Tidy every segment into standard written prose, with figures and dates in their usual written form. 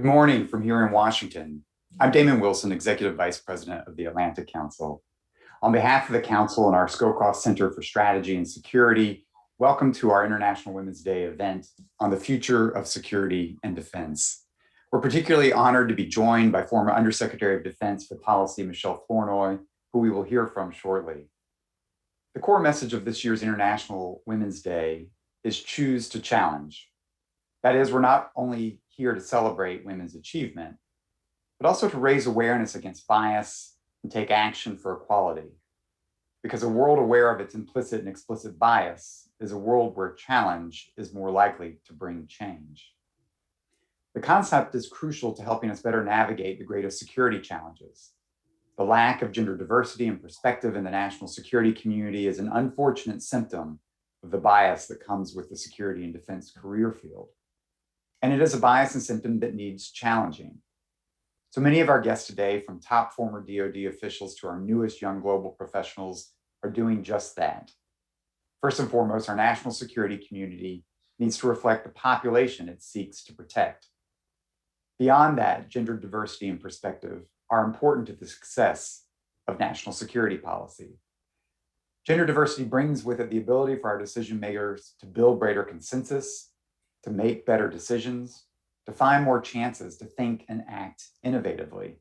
Good morning from here in Washington. I'm Damon Wilson, Executive Vice President of the Atlantic Council. On behalf of the Council and our Skillcroft Center for Strategy and Security, welcome to our International Women's Day event on the future of security and defense. We're particularly honored to be joined by former Undersecretary of Defense for Policy, Michèle Flournoy, who we will hear from shortly. The core message of this year's International Women's Day is choose to challenge. That is, we're not only here to celebrate women's achievement, but also to raise awareness against bias and take action for equality. Because a world aware of its implicit and explicit bias is a world where challenge is more likely to bring change. The concept is crucial to helping us better navigate the greatest security challenges. The lack of gender diversity and perspective in the national security community is an unfortunate symptom of the bias that comes with the security and defense career field. And it is a bias and symptom that needs challenging. So many of our guests today, from top former DoD officials to our newest young global professionals, are doing just that. First and foremost, our national security community needs to reflect the population it seeks to protect. Beyond that, gender diversity and perspective are important to the success of national security policy. Gender diversity brings with it the ability for our decision makers to build greater consensus, to make better decisions, to find more chances to think and act innovatively.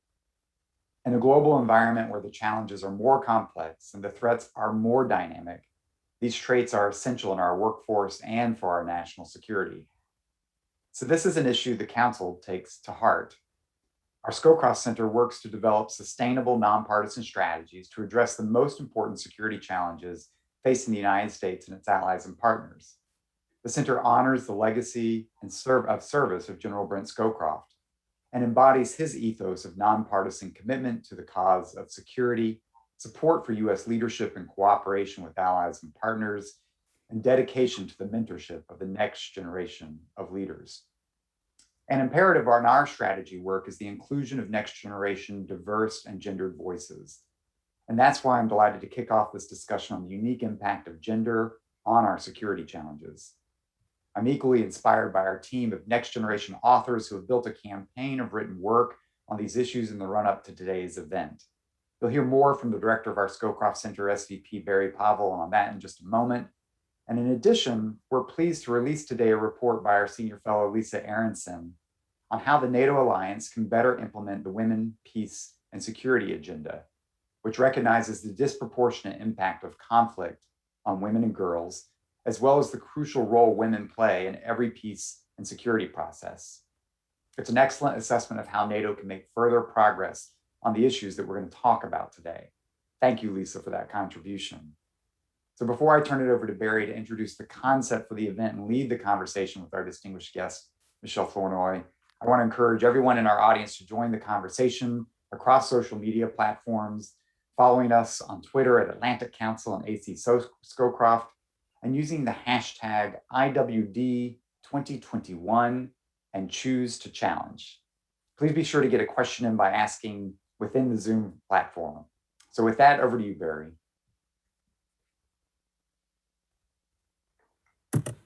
In a global environment where the challenges are more complex and the threats are more dynamic, these traits are essential in our workforce and for our national security. So this is an issue the Council takes to heart. Our Skillcroft Center works to develop sustainable, nonpartisan strategies to address the most important security challenges facing the United States and its allies and partners. The center honors the legacy and service of General Brent Skillcroft and embodies his ethos of nonpartisan commitment to the cause of security, support for U.S. leadership and cooperation with allies and partners, and dedication to the mentorship of the next generation of leaders. An imperative on our strategy work is the inclusion of next generation diverse and gendered voices. And that's why I'm delighted to kick off this discussion on the unique impact of gender on our security challenges. I'm equally inspired by our team of next generation authors who have built a campaign of written work on these issues in the run-up to today's event. You'll hear more from the director of our Skillcroft Center, SVP Barry Pavel, on that in just a moment. And in addition, we're pleased to release today a report by our senior fellow, Lisa Aronson, on how the NATO alliance can better implement the Women, Peace, and Security agenda, which recognizes the disproportionate impact of conflict on women and girls, as well as the crucial role women play in every peace and security process. It's an excellent assessment of how NATO can make further progress on the issues that we're going to talk about today. Thank you, Lisa, for that contribution. So before I turn it over to Barry to introduce the concept for the event and lead the conversation with our distinguished guest, Michèle Flournoy, I want to encourage everyone in our audience to join the conversation across social media platforms, following us on Twitter at Atlantic Council and AC Skillcroft, and using the hashtag IWD2021 and choose to challenge. Please be sure to get a question in by asking within the Zoom platform. So with that, over to you, Barry.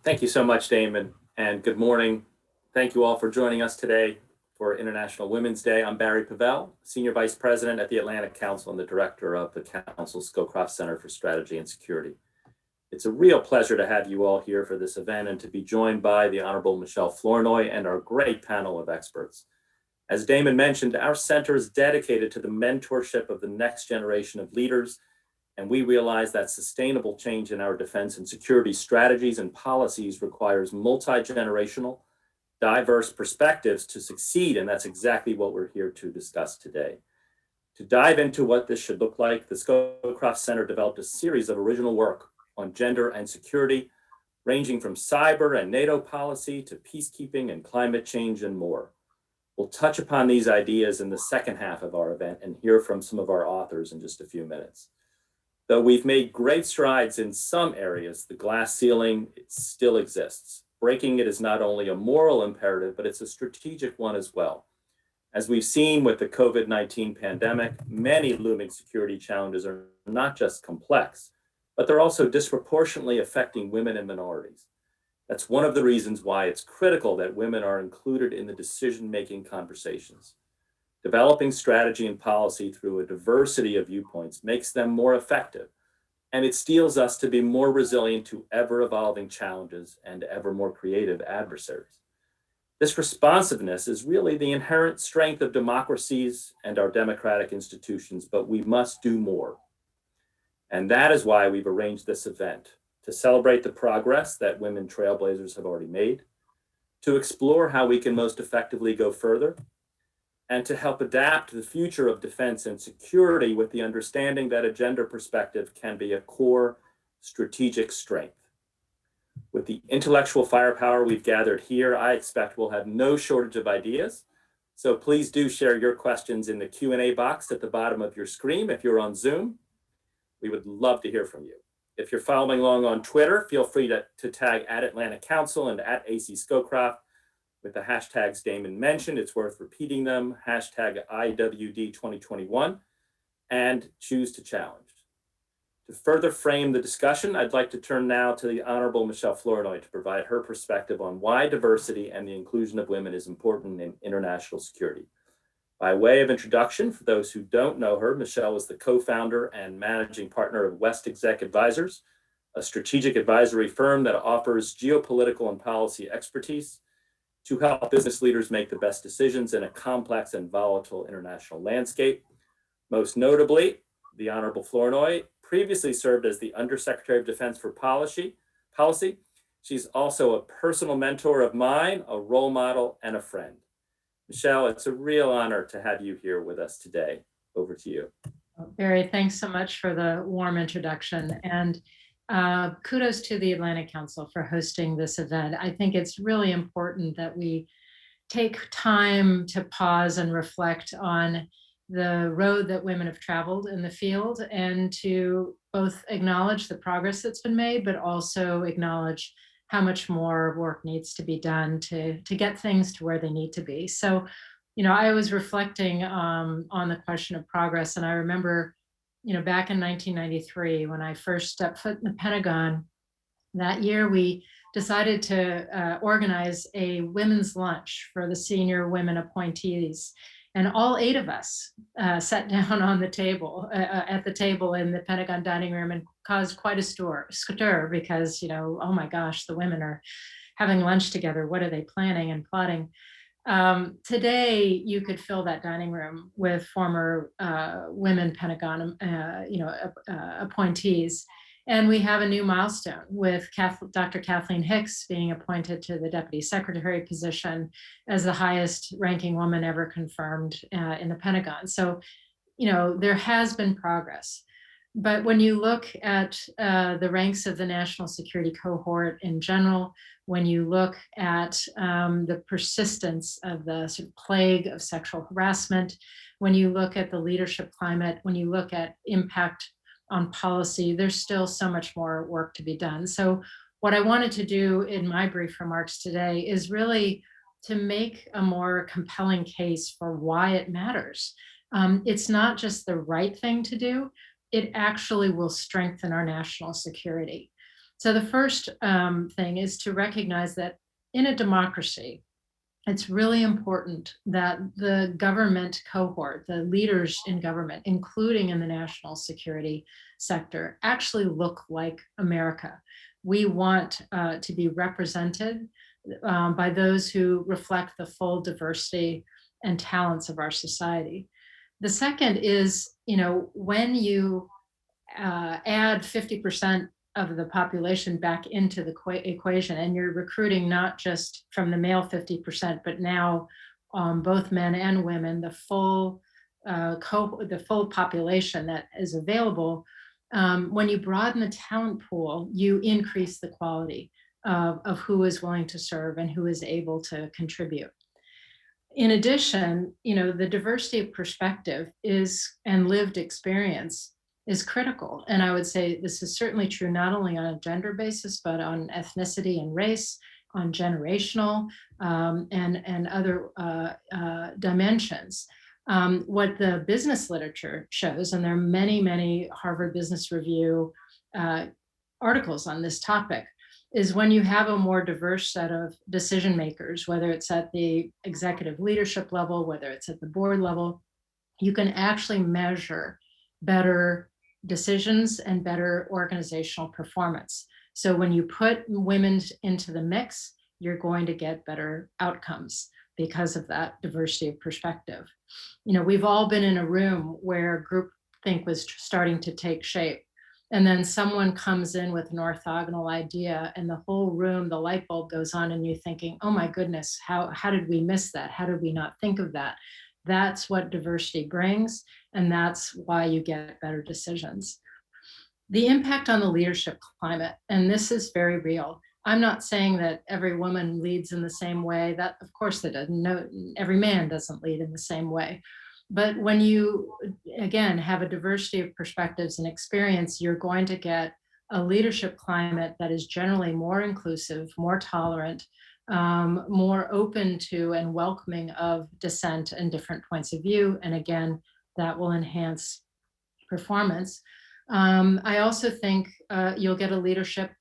Thank you so much, Damon, and good morning. Thank you all for joining us today for International Women's Day. I'm Barry Pavel, Senior Vice President at the Atlantic Council and the Director of the Council's Skillcroft Center for Strategy and Security. It's a real pleasure to have you all here for this event and to be joined by the Honorable Michèle Flournoy and our great panel of experts. As Damon mentioned, our center is dedicated to the mentorship of the next generation of leaders, and we realize that sustainable change in our defense and security strategies and policies requires multi-generational, diverse perspectives to succeed, and that's exactly what we're here to discuss today. To dive into what this should look like, the Skillcroft Center developed a series of original work on gender and security, ranging from cyber and NATO policy to peacekeeping and climate change and more. We'll touch upon these ideas in the second half of our event and hear from some of our authors in just a few minutes. Though we've made great strides in some areas, the glass ceiling still exists. Breaking it is not only a moral imperative, but it's a strategic one as well. As we've seen with the COVID-19 pandemic, many looming security challenges are not just complex, but they're also disproportionately affecting women and minorities. That's one of the reasons why it's critical that women are included in the decision-making conversations. Developing strategy and policy through a diversity of viewpoints makes them more effective, and it steels us to be more resilient to ever-evolving challenges and ever more creative adversaries. This responsiveness is really the inherent strength of democracies and our democratic institutions, but we must do more. And that is why we've arranged this event, to celebrate the progress that women trailblazers have already made, to explore how we can most effectively go further, and to help adapt the future of defense and security with the understanding that a gender perspective can be a core strategic strength. With the intellectual firepower we've gathered here, I expect we'll have no shortage of ideas. So please do share your questions in the Q&A box at the bottom of your screen if you're on Zoom. We would love to hear from you. If you're following along on Twitter, feel free to tag @Atlantic Council and @AC Skillcroft with the hashtags Damon mentioned. It's worth repeating them, #IWD2021, and choose to challenge. To further frame the discussion, I'd like to turn now to the Honorable Michèle Flournoy to provide her perspective on why diversity and the inclusion of women is important in international security. By way of introduction, for those who don't know her, Michèle is the co-founder and managing partner of WestExec Advisors, a strategic advisory firm that offers geopolitical and policy expertise to help business leaders make the best decisions in a complex and volatile international landscape. Most notably, the Honorable Flournoy previously served as the Undersecretary of Defense for Policy. She's also a personal mentor of mine, a role model, and a friend. Michèle, it's a real honor to have you here with us today. Over to you. Barry, thanks so much for the warm introduction, and kudos to the Atlantic Council for hosting this event. I think it's really important that we take time to pause and reflect on the road that women have traveled in the field, and to both acknowledge the progress that's been made, but also acknowledge how much more work needs to be done to get things to where they need to be. So, I was reflecting on the question of progress, and I remember, back in 1993, when I first stepped foot in the Pentagon, that year we decided to organize a women's lunch for the senior women appointees. And all 8 of us sat down on the table, at the table in the Pentagon dining room, and caused quite a stir because, oh my gosh, the women are having lunch together. What are they planning and plotting? Today, you could fill that dining room with former women Pentagon, appointees. And we have a new milestone with Dr. Kathleen Hicks being appointed to the Deputy Secretary position as the highest ranking woman ever confirmed in the Pentagon. So, there has been progress. But when you look at the ranks of the national security cohort in general, when you look at the persistence of the sort of plague of sexual harassment, when you look at the leadership climate, when you look at impact on policy, there's still so much more work to be done. So what I wanted to do in my brief remarks today is really to make a more compelling case for why it matters. It's not just the right thing to do, it actually will strengthen our national security. So the first thing is to recognize that in a democracy, it's really important that the government cohort, the leaders in government, including in the national security sector, actually look like America. We want to be represented by those who reflect the full diversity and talents of our society. The second is, when you add 50% of the population back into the equation, and you're recruiting not just from the male 50%, but now both men and women, the full population that is available. When you broaden the talent pool, you increase the quality of who is willing to serve and who is able to contribute. In addition, the diversity of perspective and lived experience is critical. And I would say this is certainly true not only on a gender basis, but on ethnicity and race, on generational and other dimensions. What the business literature shows, and there are many, many Harvard Business Review articles on this topic, is when you have a more diverse set of decision makers, whether it's at the executive leadership level, whether it's at the board level, you can actually measure better decisions and better organizational performance. So when you put women into the mix, you're going to get better outcomes because of that diversity of perspective. You know, we've all been in a room where groupthink was starting to take shape. And then someone comes in with an orthogonal idea and the whole room, the light bulb goes on and you're thinking, oh my goodness, how did we miss that? How did we not think of that? That's what diversity brings. And that's why you get better decisions. The impact on the leadership climate, and this is very real. I'm not saying that every woman leads in the same way. That, of course, that doesn't. No, every man doesn't lead in the same way. But when you, again, have a diversity of perspectives and experience, you're going to get a leadership climate that is generally more inclusive, more tolerant, more open to and welcoming of dissent and different points of view. And again, that will enhance performance. I also think you'll get a leadership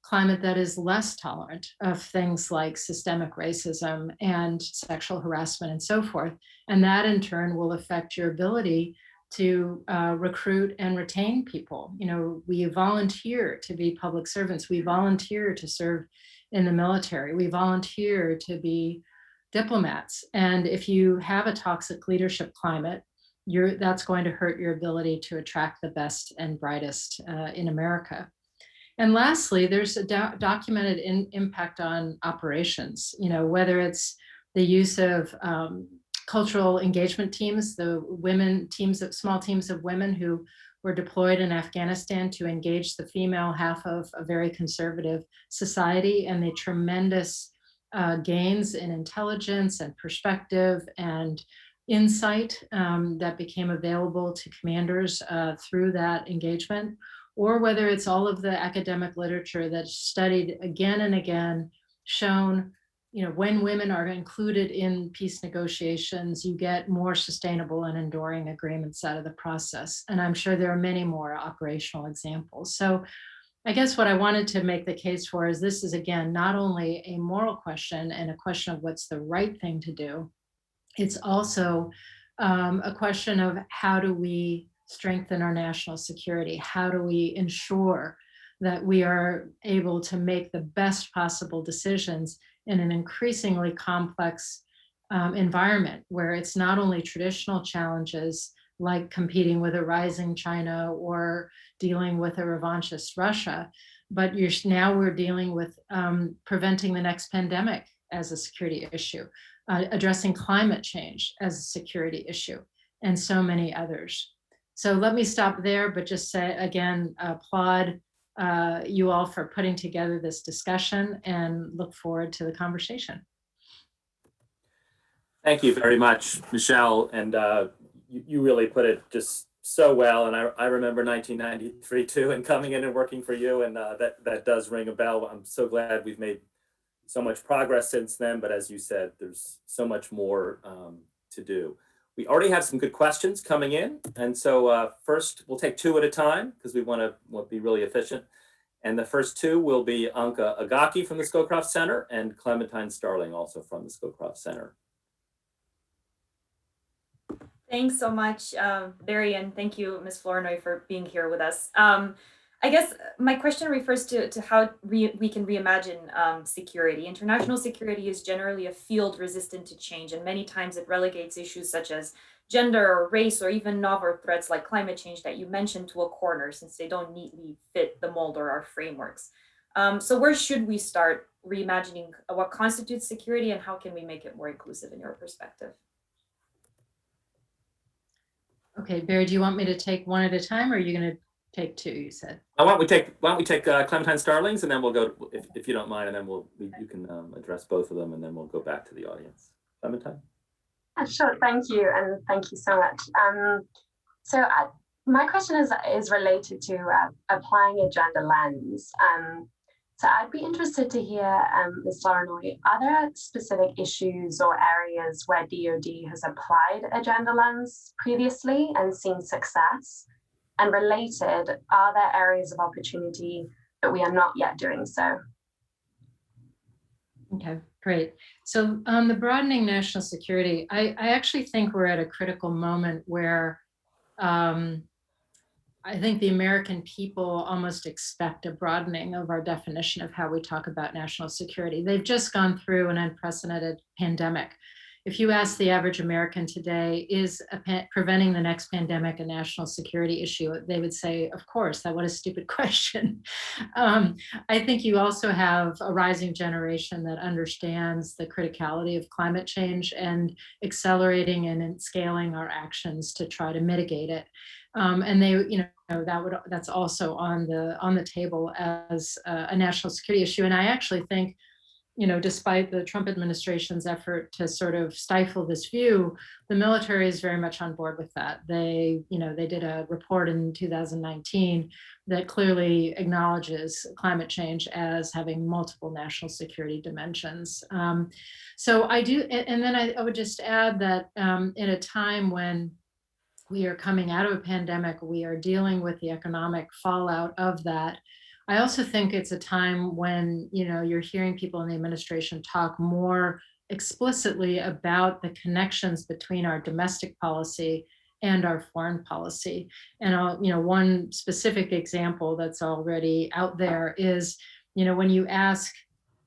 climate that is less tolerant of things like systemic racism and sexual harassment and so forth. And that in turn will affect your ability to recruit and retain people. You know, we volunteer to be public servants. We volunteer to serve in the military. We volunteer to be diplomats. And if you have a toxic leadership climate, that's going to hurt your ability to attract the best and brightest in America. And lastly, there's a documented impact on operations, you know, whether it's the use of cultural engagement teams, the small teams of women who were deployed in Afghanistan to engage the female half of a very conservative society, and the tremendous gains in intelligence and perspective and insight that became available to commanders through that engagement, or whether it's all of the academic literature that's studied again and again, shown, you know, when women are included in peace negotiations, you get more sustainable and enduring agreements out of the process. And I'm sure there are many more operational examples. So I guess what I wanted to make the case for is this is, again, not only a moral question and a question of what's the right thing to do, it's also a question of how do we strengthen our national security? How do we ensure that we are able to make the best possible decisions in an increasingly complex environment where it's not only traditional challenges like competing with a rising China or dealing with a revanchist Russia, but now we're dealing with preventing the next pandemic as a security issue, addressing climate change as a security issue, and so many others. So let me stop there, but just say again, applaud you all for putting together this discussion and look forward to the conversation. Thank you very much, Michelle. And you really put it just so well. And I remember 1993 too, and coming in and working for you, and that does ring a bell. I'm so glad we've made so much progress since then, but as you said, there's so much more to do. We already have some good questions coming in. And so first we'll take two at a time because we want to be really efficient. And the first two will be Anka Agaki from the Skillcroft Center and Clementine Starling also from the Skillcroft Center. Thanks so much, Barry, and thank you, Ms. Flournoy, for being here with us. I guess my question refers to how we can reimagine security. International security is generally a field resistant to change, and many times it relegates issues such as gender or race or even novel threats like climate change that you mentioned to a corner since they don't neatly fit the mold or our frameworks. So where should we start reimagining what constitutes security, and how can we make it more inclusive in your perspective? Okay, Barry, do you want me to take one at a time, or are you going to take two? You said. Why don't we take Clementine Starling's, and then we'll go if you don't mind, and then you can address both of them, and then we'll go back to the audience. Clementine. Sure, thank you, and thank you so much. My question is related to applying a gender lens. So I'd be interested to hear, Ms. Flournoy, are there specific issues or areas where DoD has applied a gender lens previously and seen success? And related, are there areas of opportunity that we are not yet doing so? Okay, great. So on the broadening national security, I actually think we're at a critical moment where I think the American people almost expect a broadening of our definition of how we talk about national security. They've just gone through an unprecedented pandemic. If you ask the average American today, is preventing the next pandemic a national security issue? They would say, of course, what a stupid question. I think you also have a rising generation that understands the criticality of climate change and accelerating and scaling our actions to try to mitigate it. And they, that's also on the table as a national security issue. And I actually think, despite the Trump administration's effort to sort of stifle this view, the military is very much on board with that. They did a report in 2019 that clearly acknowledges climate change as having multiple national security dimensions. So I do, and then I would just add that in a time when we are coming out of a pandemic, we are dealing with the economic fallout of that. I also think it's a time when, you're hearing people in the administration talk more explicitly about the connections between our domestic policy and our foreign policy. And one specific example that's already out there is, when you ask,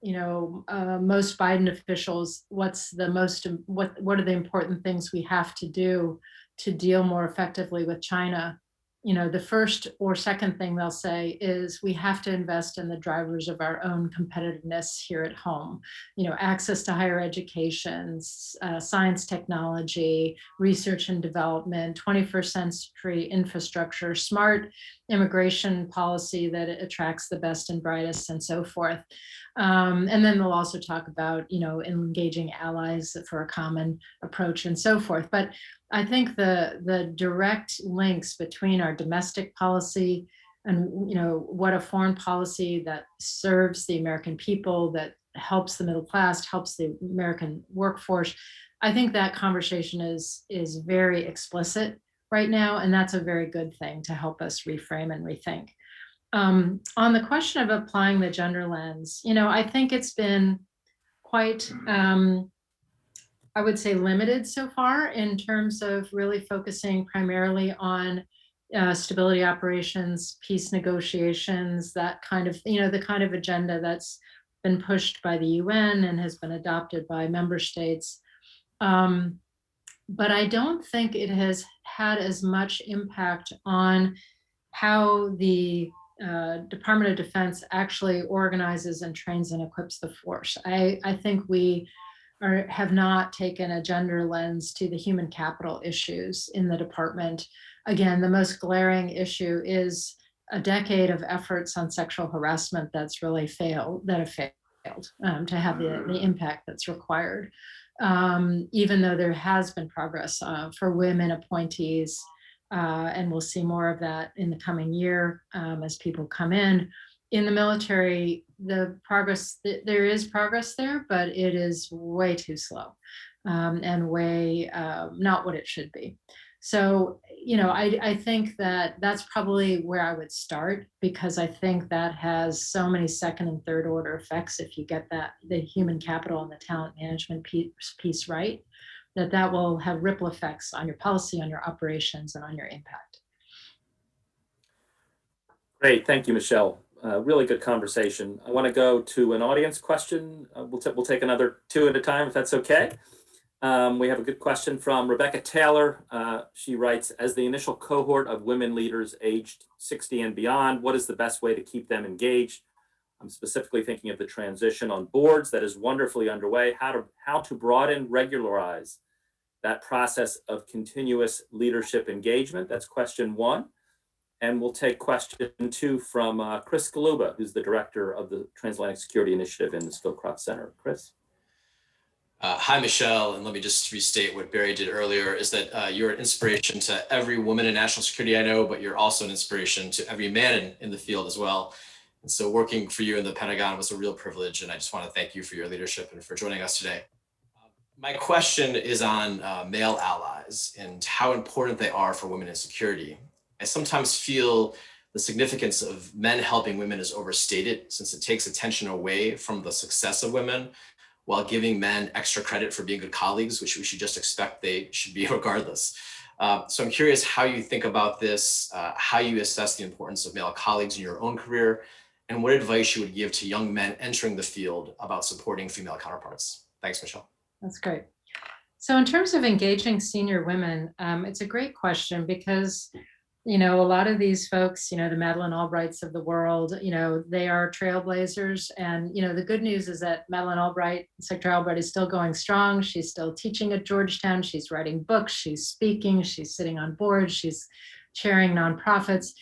most Biden officials, what are the important things we have to do to deal more effectively with China, the first or second thing they'll say is we have to invest in the drivers of our own competitiveness here at home. Access to higher education, science, technology, research and development, 21st century infrastructure, smart immigration policy that attracts the best and brightest, and so forth. And then they'll also talk about, engaging allies for a common approach and so forth. But I think the direct links between our domestic policy and what a foreign policy that serves the American people, that helps the middle class, helps the American workforce, I think that conversation is very explicit right now, and that's a very good thing to help us reframe and rethink. On the question of applying the gender lens, I think it's been quite I would say limited so far in terms of really focusing primarily on stability operations, peace negotiations, that kind of, the kind of agenda that's been pushed by the UN and has been adopted by member states. But I don't think it has had as much impact on how the Department of Defense actually organizes and trains and equips the force. I think we have not taken a gender lens to the human capital issues in the department. Again, the most glaring issue is a decade of efforts on sexual harassment that's really failed to have the impact that's required. Even though there has been progress for women appointees, and we'll see more of that in the coming year as people come in. In the military, there is progress there, but it is way too slow and way not what it should be. So, I think that's probably where I would start, because I think that has so many second and third order effects if you get the human capital and the talent management piece right, that will have ripple effects on your policy, on your operations, and on your impact. Great, thank you, Michèle. Really good conversation. I want to go to an audience question. We'll take another two at a time, if that's okay. We have a good question from Rebecca Taylor. She writes, as the initial cohort of women leaders aged 60 and beyond, what is the best way to keep them engaged? I'm specifically thinking of the transition on boards that is wonderfully underway. How to broaden, regularize that process of continuous leadership engagement? That's question one. And we'll take question two from Chris Galuba, who's the director of the Transatlantic Security Initiative in the Skillcroft Center. Chris. Hi, Michèle, and let me just restate what Barry did earlier, is that you're an inspiration to every woman in national security I know, but you're also an inspiration to every man in the field as well. And so working for you in the Pentagon was a real privilege, and I just want to thank you for your leadership and for joining us today. My question is on male allies and how important they are for women in security. I sometimes feel the significance of men helping women is overstated, since it takes attention away from the success of women while giving men extra credit for being good colleagues, which we should just expect they should be regardless. So I'm curious how you think about this, how you assess the importance of male colleagues in your own career, and what advice you would give to young men entering the field about supporting female counterparts. Thanks, Michèle. That's great. So in terms of engaging senior women, it's a great question because, you know, a lot of these folks, you know, the Madeleine Albrights of the world, you know, they are trailblazers. And, you know, the good news is that Madeleine Albright, Secretary Albright, is still going strong. She's still teaching at Georgetown. She's writing books. She's speaking. She's sitting on boards. She's chairing nonprofits.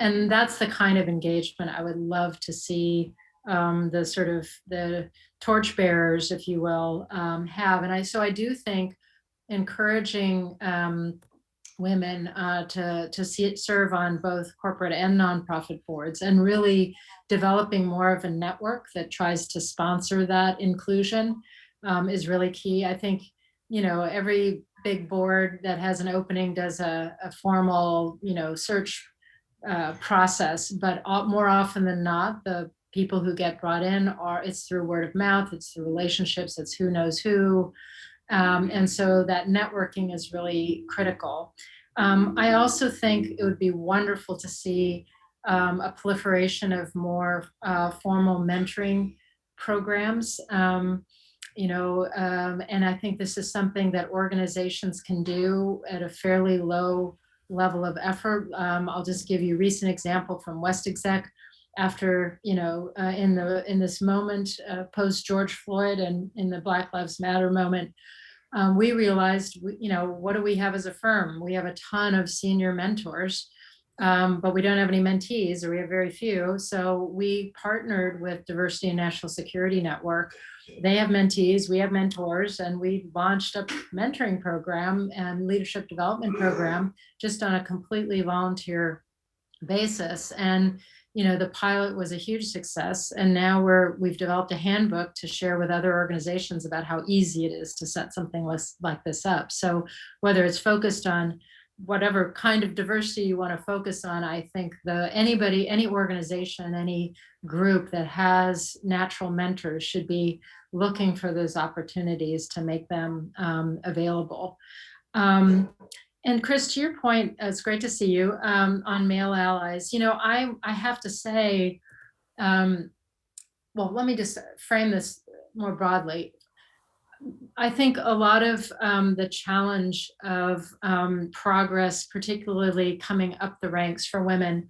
And that's the kind of engagement I would love to see the sort of the torchbearers, if you will, have. And so I do think encouraging women to serve on both corporate and nonprofit boards, and really developing more of a network that tries to sponsor that inclusion is really key. I think, you know, every big board that has an opening does a formal, you know, search process, but more often than not, the people who get brought in it's through word of mouth, it's through relationships, it's who knows who. And so that networking is really critical. I also think it would be wonderful to see a proliferation of more formal mentoring programs. You know, and I think this is something that organizations can do at a fairly low level of effort. I'll just give you a recent example from WestExec. After, you know, in this moment post George Floyd and in the Black Lives Matter moment, we realized, you know, what do we have as a firm? We have a ton of senior mentors, but we don't have any mentees, or we have very few. So we partnered with Diversity and National Security Network. They have mentees, we have mentors, and we launched a mentoring program and leadership development program just on a completely volunteer basis. And you know, the pilot was a huge success, and now we've developed a handbook to share with other organizations about how easy it is to set something like this up. So whether it's focused on whatever kind of diversity you want to focus on, I think any organization, any group that has natural mentors should be looking for those opportunities to make them available. And Chris, to your point, it's great to see you on male allies. You know, I have to say, well, let me just frame this more broadly. I think a lot of the challenge of progress, particularly coming up the ranks for women,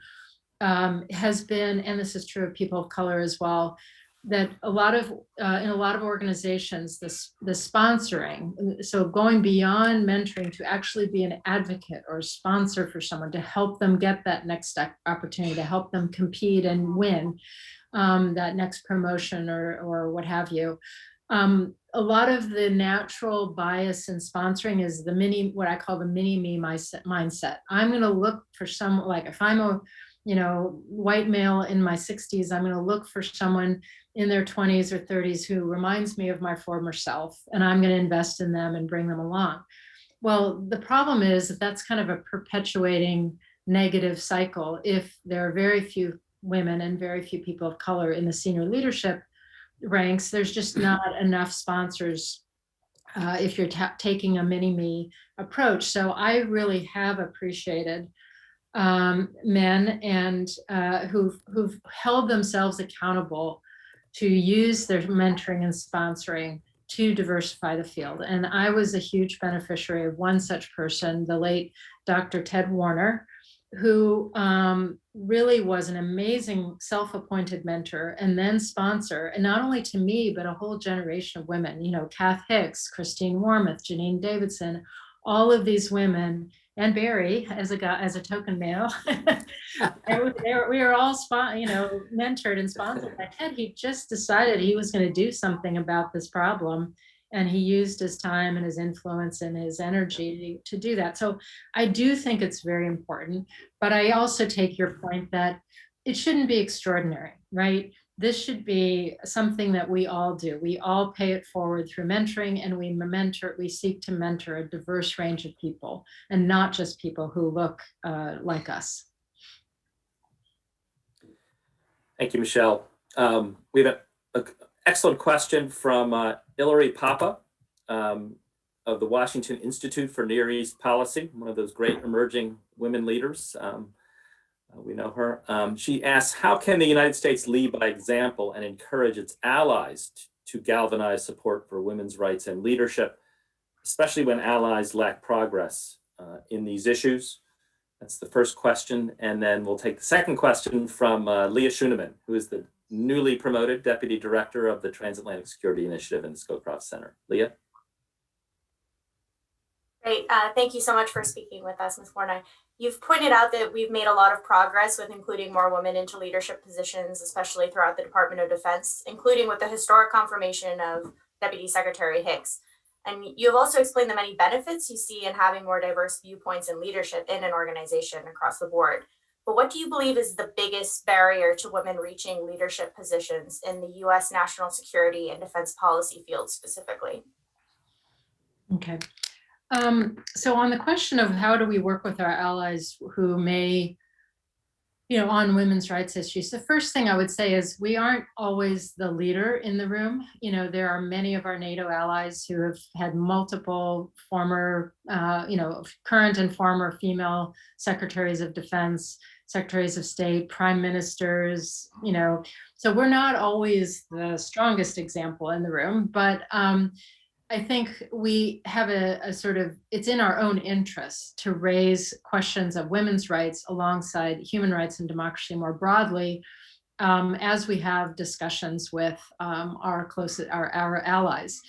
has been, and this is true of people of color as well, that in a lot of organizations, the sponsoring, so going beyond mentoring to actually be an advocate or a sponsor for someone to help them get that next opportunity, to help them compete and win that next promotion or what have you. A lot of the natural bias in sponsoring is what I call the mini-me mindset. I'm going to look for someone, like if I'm a white male in my 60s, I'm going to look for someone in their 20s or 30s who reminds me of my former self, and I'm going to invest in them and bring them along. Well, the problem is that that's kind of a perpetuating negative cycle. If there are very few women and very few people of color in the senior leadership ranks, there's just not enough sponsors if you're taking a mini-me approach. So I really have appreciated men and who've held themselves accountable to use their mentoring and sponsoring to diversify the field. And I was a huge beneficiary of one such person, the late Dr. Ted Warner, who really was an amazing self-appointed mentor and then sponsor, and not only to me, but a whole generation of women, you know, Kath Hicks, Christine Wormuth, Janine Davidson, all of these women, and Barry as a token male. We were all mentored and sponsored by Ted. He just decided he was going to do something about this problem, and he used his time and his influence and his energy to do that. So I do think it's very important, but I also take your point that it shouldn't be extraordinary, right? This should be something that we all do. We all pay it forward through mentoring, and we seek to mentor a diverse range of people and not just people who look like us. Thank you, Michelle. We have an excellent question from Hilary Papa of the Washington Institute for Near East Policy, one of those great emerging women leaders. We know her. She asks, how can the United States lead by example and encourage its allies to galvanize support for women's rights and leadership, especially when allies lack progress in these issues? That's the first question. And then we'll take the second question from Leah Schuneman, who is the newly promoted Deputy Director of the Transatlantic Security Initiative in the Skillcroft Center. Leah? Great. Thank you so much for speaking with us, Ms. Flournoy. You've pointed out that we've made a lot of progress with including more women into leadership positions, especially throughout the Department of Defense, including with the historic confirmation of Deputy Secretary Hicks. And you have also explained the many benefits you see in having more diverse viewpoints and leadership in an organization across the board. But what do you believe is the biggest barrier to women reaching leadership positions in the U.S. national security and defense policy field specifically? Okay. So on the question of how do we work with our allies who may, on women's rights issues, the first thing I would say is we aren't always the leader in the room. There are many of our NATO allies who have had multiple former, current and former female secretaries of defense, secretaries of state, prime ministers, so we're not always the strongest example in the room, but I think we have a sort of, it's in our own interest to raise questions of women's rights alongside human rights and democracy more broadly, as we have discussions with our allies.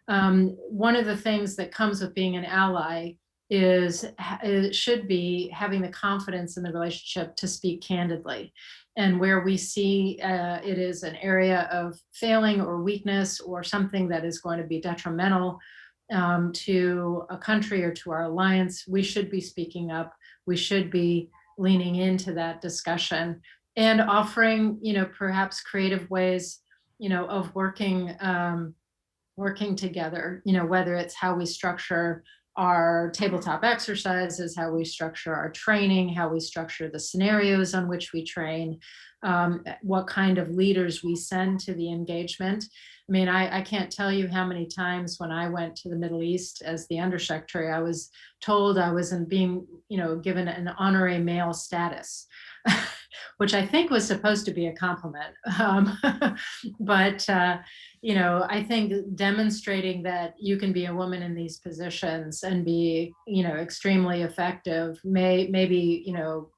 One of the things that comes with being an ally is it should be having the confidence in the relationship to speak candidly. And where we see it is an area of failing or weakness or something that is going to be detrimental to a country or to our alliance, we should be speaking up. We should be leaning into that discussion and offering, perhaps creative ways, of working together, whether it's how we structure our tabletop exercises, how we structure our training, how we structure the scenarios on which we train, what kind of leaders we send to the engagement. I mean, I can't tell you how many times when I went to the Middle East as the undersecretary, I was told I wasn't being, given an honorary male status, which I think was supposed to be a compliment. But I think demonstrating that you can be a woman in these positions and be, extremely effective, maybe,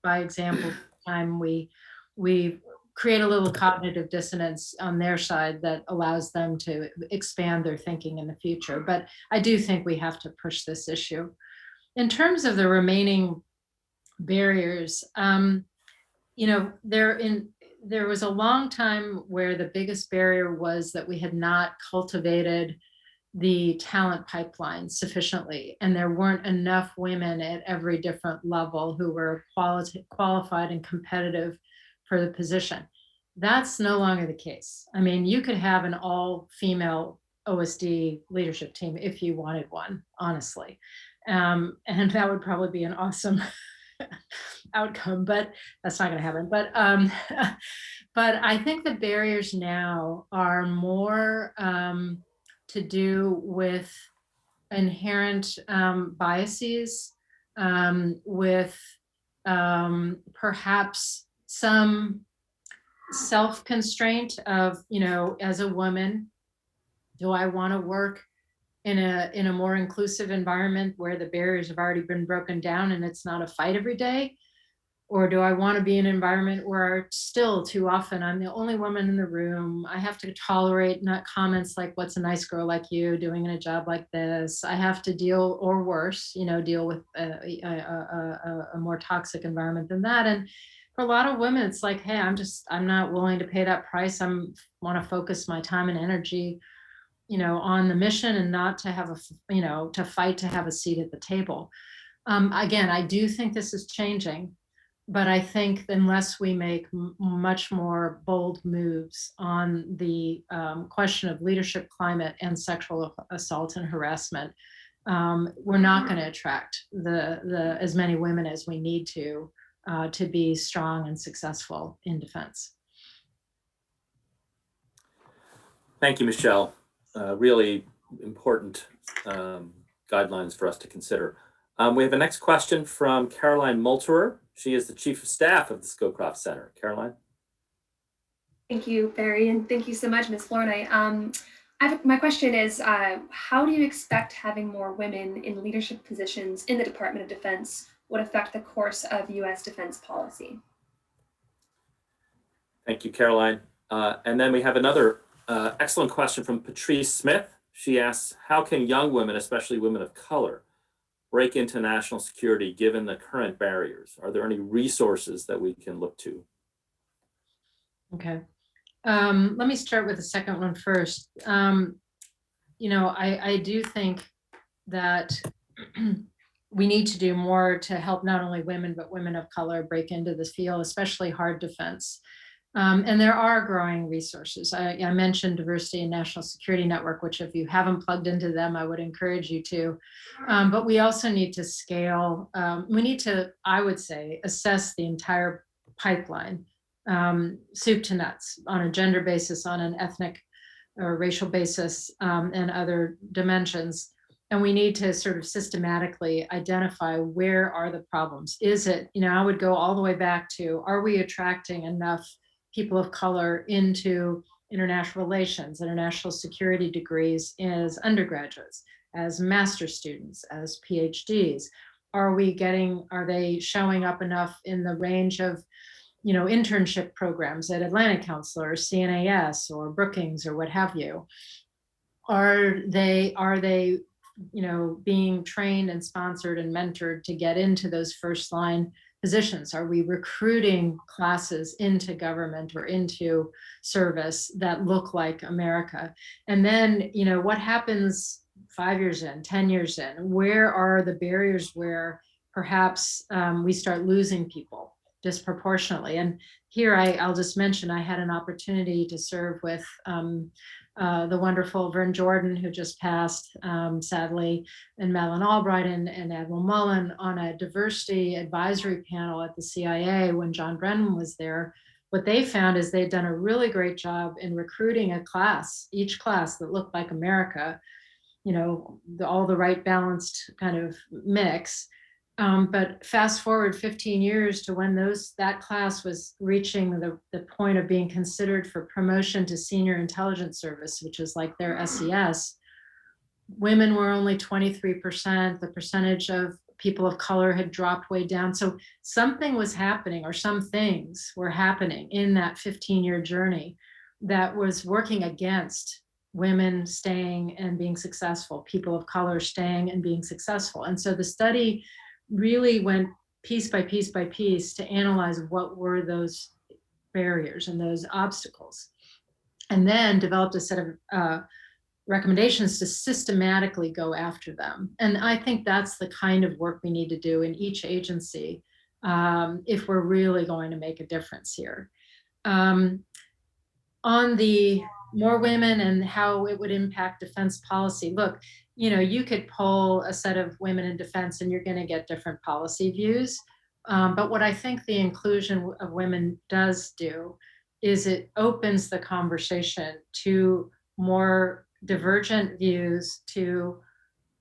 by example, time we create a little cognitive dissonance on their side that allows them to expand their thinking in the future. But I do think we have to push this issue. In terms of the remaining barriers, there was a long time where the biggest barrier was that we had not cultivated the talent pipeline sufficiently, and there weren't enough women at every different level who were qualified and competitive for the position. That's no longer the case. I mean, you could have an all-female OSD leadership team if you wanted one, honestly, and that would probably be an awesome outcome, but that's not going to happen. But I think the barriers now are more to do with inherent biases, with perhaps some self-constraint of, as a woman, do I want to work in a more inclusive environment where the barriers have already been broken down and it's not a fight every day? Or do I want to be in an environment where still too often I'm the only woman in the room? I have to tolerate not comments like, what's a nice girl like you doing in a job like this? I have to deal, or worse, deal with a more toxic environment than that. And for a lot of women, it's like, hey, I'm not willing to pay that price. I want to focus my time and energy on the mission and not to have to fight to have a seat at the table. Again, I do think this is changing, but I think unless we make much more bold moves on the question of leadership climate and sexual assault and harassment, we're not going to attract the as many women as we need to be strong and successful in defense. Thank you, Michelle. Really important guidelines for us to consider. We have a next question from Caroline Molterer. She is the Chief of Staff of the Skillcroft Center. Caroline. Thank you, Barry, and thank you so much, Ms. Flournoy. My question is, how do you expect having more women in leadership positions in the Department of Defense would affect the course of U.S. defense policy? Thank you, Caroline. And then we have another excellent question from Patrice Smith. She asks, how can young women, especially women of color, break into national security given the current barriers? Are there any resources that we can look to? Okay. Let me start with the second one first. You know, I do think that we need to do more to help not only women, but women of color break into this field, especially hard defense. And there are growing resources. I mentioned Diversity and National Security Network, which if you haven't plugged into them, I would encourage you to. But we also need to scale. We need to, I would say, assess the entire pipeline, soup to nuts, on a gender basis, on an ethnic or racial basis, and other dimensions. And we need to sort of systematically identify where are the problems. Is it, you know, I would go all the way back to, are we attracting enough people of color into international relations, international security degrees as undergraduates, as master's students, as PhDs? Are they showing up enough in the range of, you know, internship programs at Atlantic Council or CNAS or Brookings or what have you? Are they, you know, being trained and sponsored and mentored to get into those first line positions? Are we recruiting classes into government or into service that look like America? And then, you know, what happens 5 years in, 10 years in? Where are the barriers where perhaps we start losing people disproportionately? And here I'll just mention, I had an opportunity to serve with the wonderful Vern Jordan, who just passed, sadly, and Madeleine Albright and Admiral Mullen on a diversity advisory panel at the CIA when John Brennan was there. What they found is they'd done a really great job in recruiting a class, each class that looked like America, you know, all the right balanced kind of mix. But fast forward 15 years to when that class was reaching the point of being considered for promotion to senior intelligence service, which is like their SES, women were only 23%. The percentage of people of color had dropped way down. So something was happening, or some things were happening in that 15-year journey that was working against women staying and being successful, people of color staying and being successful. And so the study really went piece by piece by piece to analyze what were those barriers and those obstacles, and then developed a set of recommendations to systematically go after them. And I think that's the kind of work we need to do in each agency if we're really going to make a difference here. On the more women and how it would impact defense policy, look, you know, you could poll a set of women in defense and you're going to get different policy views. But what I think the inclusion of women does do is it opens the conversation to more divergent views, to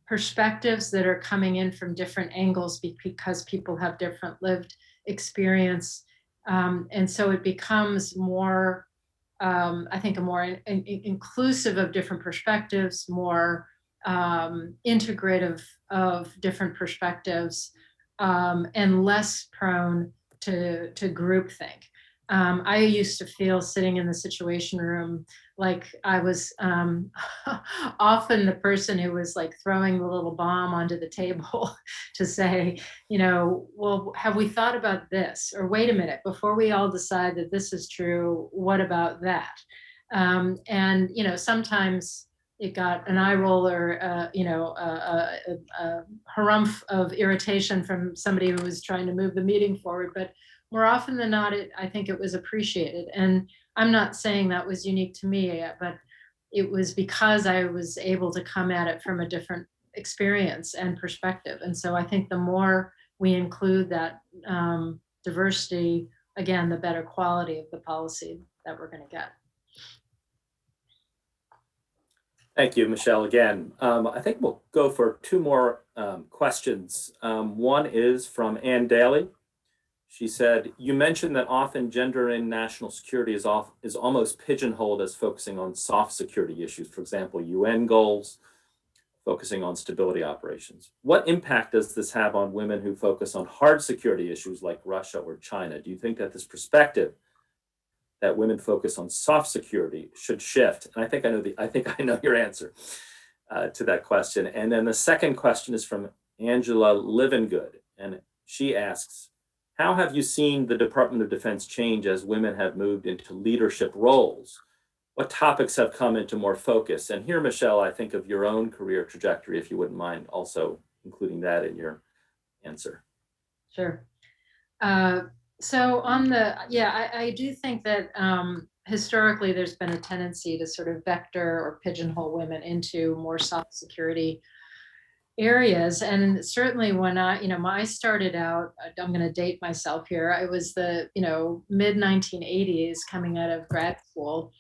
perspectives that are coming in from different angles because people have different lived experience. And so it becomes more, I think, a more inclusive of different perspectives, more integrative of different perspectives, and less prone to groupthink. I used to feel, sitting in the Situation Room, like I was often the person who was like throwing the little bomb onto the table to say, you know, well, have we thought about this? Or wait a minute, before we all decide that this is true, what about that? And, you know, sometimes it got an eye roll or, you know, a harumph of irritation from somebody who was trying to move the meeting forward. But more often than not, I think it was appreciated. And I'm not saying that was unique to me, but it was because I was able to come at it from a different experience and perspective. And so I think the more we include that diversity, again, the better quality of the policy that we're going to get. Thank you, Michelle, again. I think we'll go for two more questions. One is from Ann Daly. She said, you mentioned that often gender in national security is almost pigeonholed as focusing on soft security issues, for example, UN goals, focusing on stability operations. What impact does this have on women who focus on hard security issues like Russia or China? Do you think that this perspective that women focus on soft security should shift? And I think I know your answer to that question. And then the second question is from Angela Livengood, and she asks, how have you seen the Department of Defense change as women have moved into leadership roles? What topics have come into more focus? And here, Michelle, I think of your own career trajectory, if you wouldn't mind also including that in your answer. Sure. So I do think that historically there's been a tendency to sort of vector or pigeonhole women into more soft security areas. And certainly when I started out, I'm going to date myself here, I was the, mid 1980s coming out of grad school.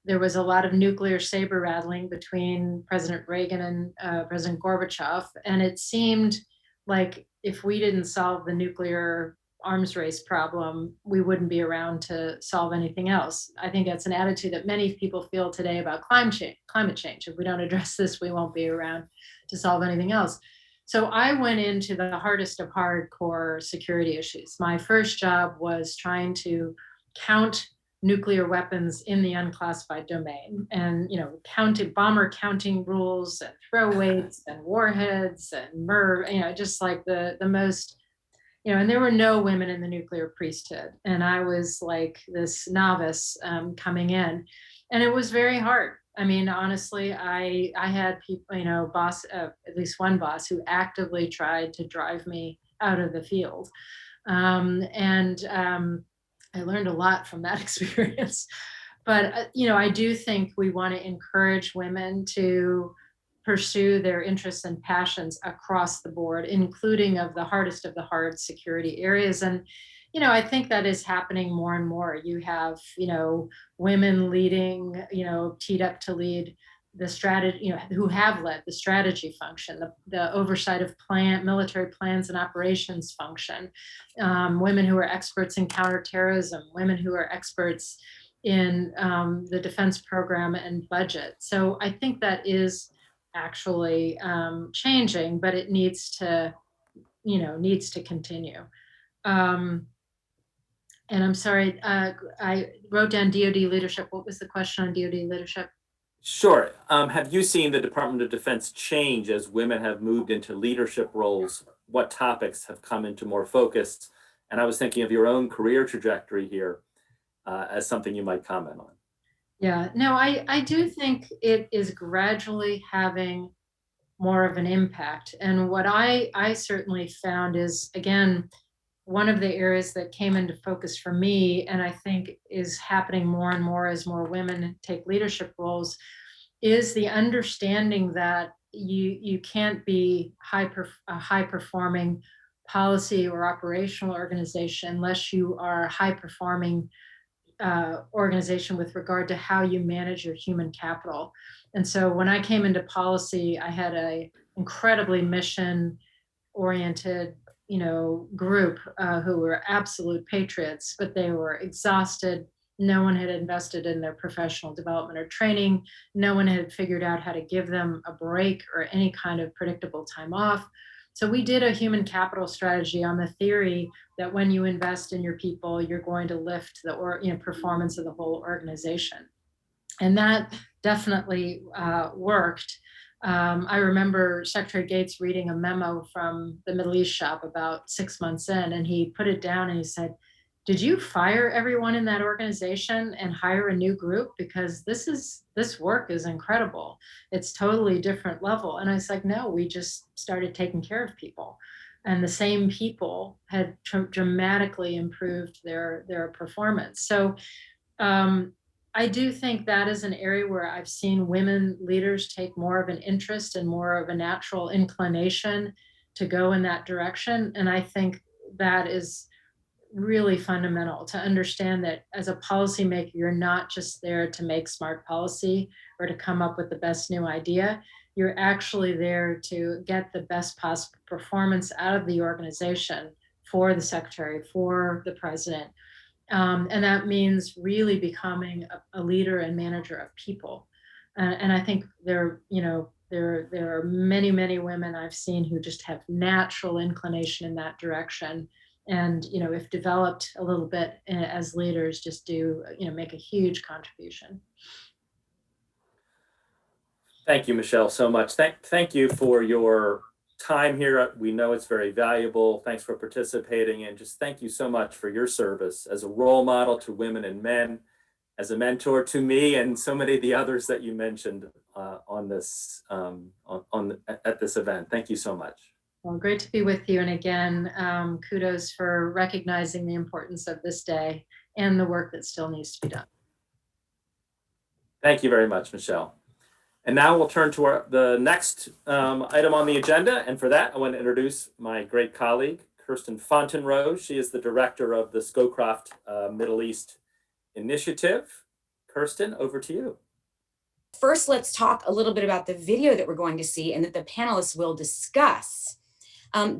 There was a lot of nuclear saber rattling between President Reagan and President Gorbachev. And it seemed like if we didn't solve the nuclear arms race problem, we wouldn't be around to solve anything else. I think that's an attitude that many people feel today about climate change. If we don't address this, we won't be around to solve anything else. So I went into the hardest of hardcore security issues. My first job was trying to count nuclear weapons in the unclassified domain, and counted bomber counting rules and throw weights and warheads and just like the most, and there were no women in the nuclear priesthood, and I was like this novice coming in, and it was very hard. I mean, honestly, I had people, at least one boss who actively tried to drive me out of the field, I learned a lot from that experience. But, I do think we want to encourage women to pursue their interests and passions across the board, including of the hardest of the hard security areas. And, I think that is happening more and more. You have, women leading, teed up to lead the strategy, who have led the strategy function, the oversight of military plans and operations function, women who are experts in counterterrorism, women who are experts in the defense program and budget. So I think that is actually changing, but it needs to continue. And I'm sorry, I wrote down DoD leadership. What was the question on DoD leadership? Sure. Have you seen the Department of Defense change as women have moved into leadership roles? What topics have come into more focus? And I was thinking of your own career trajectory here as something you might comment on. Yeah, no, I do think it is gradually having more of an impact. And what I certainly found is, again, one of the areas that came into focus for me, and I think is happening more and more as more women take leadership roles, is the understanding that you can't be a high performing policy or operational organization unless you are a high performing organization with regard to how you manage your human capital. And so when I came into policy, I had a incredibly mission oriented group who were absolute patriots, but they were exhausted. No one had invested in their professional development or training. No one had figured out how to give them a break or any kind of predictable time off. So we did a human capital strategy on the theory that when you invest in your people, you're going to lift the performance of the whole organization. And that definitely worked. I remember Secretary Gates reading a memo from the Middle East shop about 6 months in, and he put it down and he said, did you fire everyone in that organization and hire a new group? Because this work is incredible. It's totally different level. And I was like, no, we just started taking care of people. And the same people had dramatically improved their performance. So I do think that is an area where I've seen women leaders take more of an interest and more of a natural inclination to go in that direction. And I think that is really fundamental to understand that as a policymaker, you're not just there to make smart policy or to come up with the best new idea. You're actually there to get the best possible performance out of the organization for the secretary, for the president. And that means really becoming a leader and manager of people. And I think there are many, many women I've seen who just have natural inclination in that direction. And, if developed a little bit as leaders, just do, make a huge contribution. Thank you, Michelle, so much. Thank you for your time here. We know it's very valuable. Thanks for participating, and just thank you so much for your service as a role model to women and men, as a mentor to me and so many of the others that you mentioned on this at this event. Thank you so much. Well, great to be with you. And again, kudos for recognizing the importance of this day and the work that still needs to be done. Thank you very much, Michelle. And now we'll turn to the next item on the agenda. And for that, I want to introduce my great colleague, Kirsten Fontenrose. She is the director of the Skillcroft Middle East Initiative. Kirsten, over to you. First, let's talk a little bit about the video that we're going to see and that the panelists will discuss.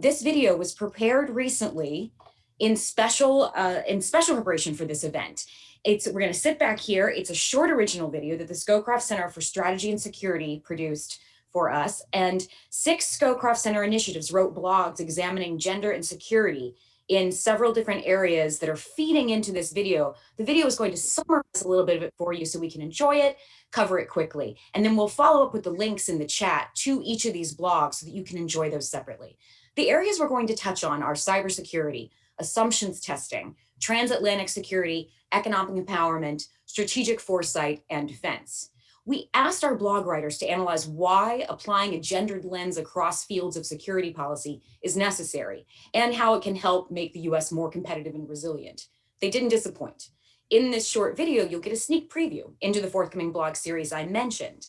This video was prepared recently in special preparation for this event. We're going to sit back here. It's a short original video that the Skillcroft Center for Strategy and Security produced for us. And 6 Skillcroft Center initiatives wrote blogs examining gender and security in several different areas that are feeding into this video. The video is going to summarize a little bit of it for you so we can enjoy it, cover it quickly. And then we'll follow up with the links in the chat to each of these blogs so that you can enjoy those separately. The areas we're going to touch on are cybersecurity, assumptions testing, transatlantic security, economic empowerment, strategic foresight, and defense. We asked our blog writers to analyze why applying a gendered lens across fields of security policy is necessary and how it can help make the US more competitive and resilient. They didn't disappoint. In this short video, you'll get a sneak preview into the forthcoming blog series I mentioned.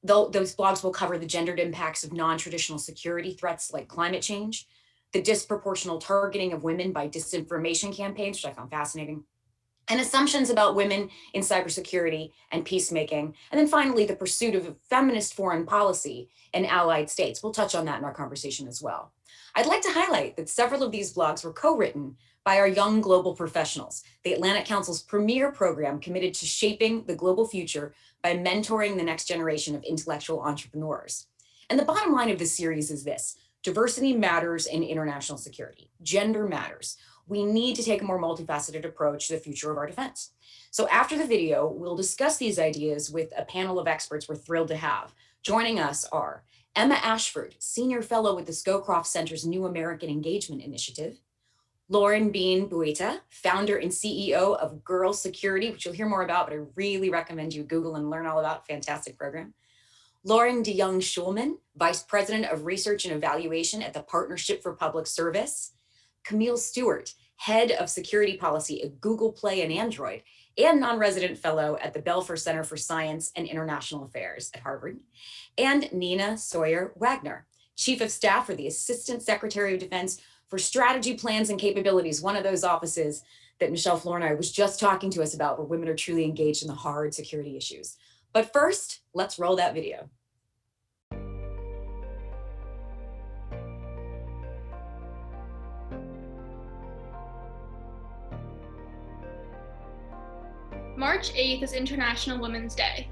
Those blogs will cover the gendered impacts of non-traditional security threats like climate change, the disproportional targeting of women by disinformation campaigns, which I found fascinating, and assumptions about women in cybersecurity and peacemaking. And then finally, the pursuit of a feminist foreign policy in allied states. We'll touch on that in our conversation as well. I'd like to highlight that several of these blogs were co-written by our Young Global Professionals, the Atlantic Council's premier program committed to shaping the global future by mentoring the next generation of intellectual entrepreneurs. And the bottom line of this series is this: diversity matters in international security. Gender matters. We need to take a more multifaceted approach to the future of our defense. So after the video, we'll discuss these ideas with a panel of experts we're thrilled to have. Joining us are Emma Ashford, Senior Fellow with the Skillcroft Center's New American Engagement Initiative, Lauren Bean Buita, founder and CEO of Girl Security, which you'll hear more about, but I really recommend you Google and learn all about. Fantastic program. Lauren DeYoung-Schulman, Vice President of Research and Evaluation at the Partnership for Public Service, Camille Stewart, Head of Security Policy at Google Play and Android, and non-resident fellow at the Belfer Center for Science and International Affairs at Harvard, and Nina Sawyer Wagner, Chief of Staff for the Assistant Secretary of Defense for Strategy, Plans, and Capabilities, one of those offices that Michèle Flournoy was just talking to us about, where women are truly engaged in the hard security issues. But first, let's roll that video. March 8th is International Women's Day.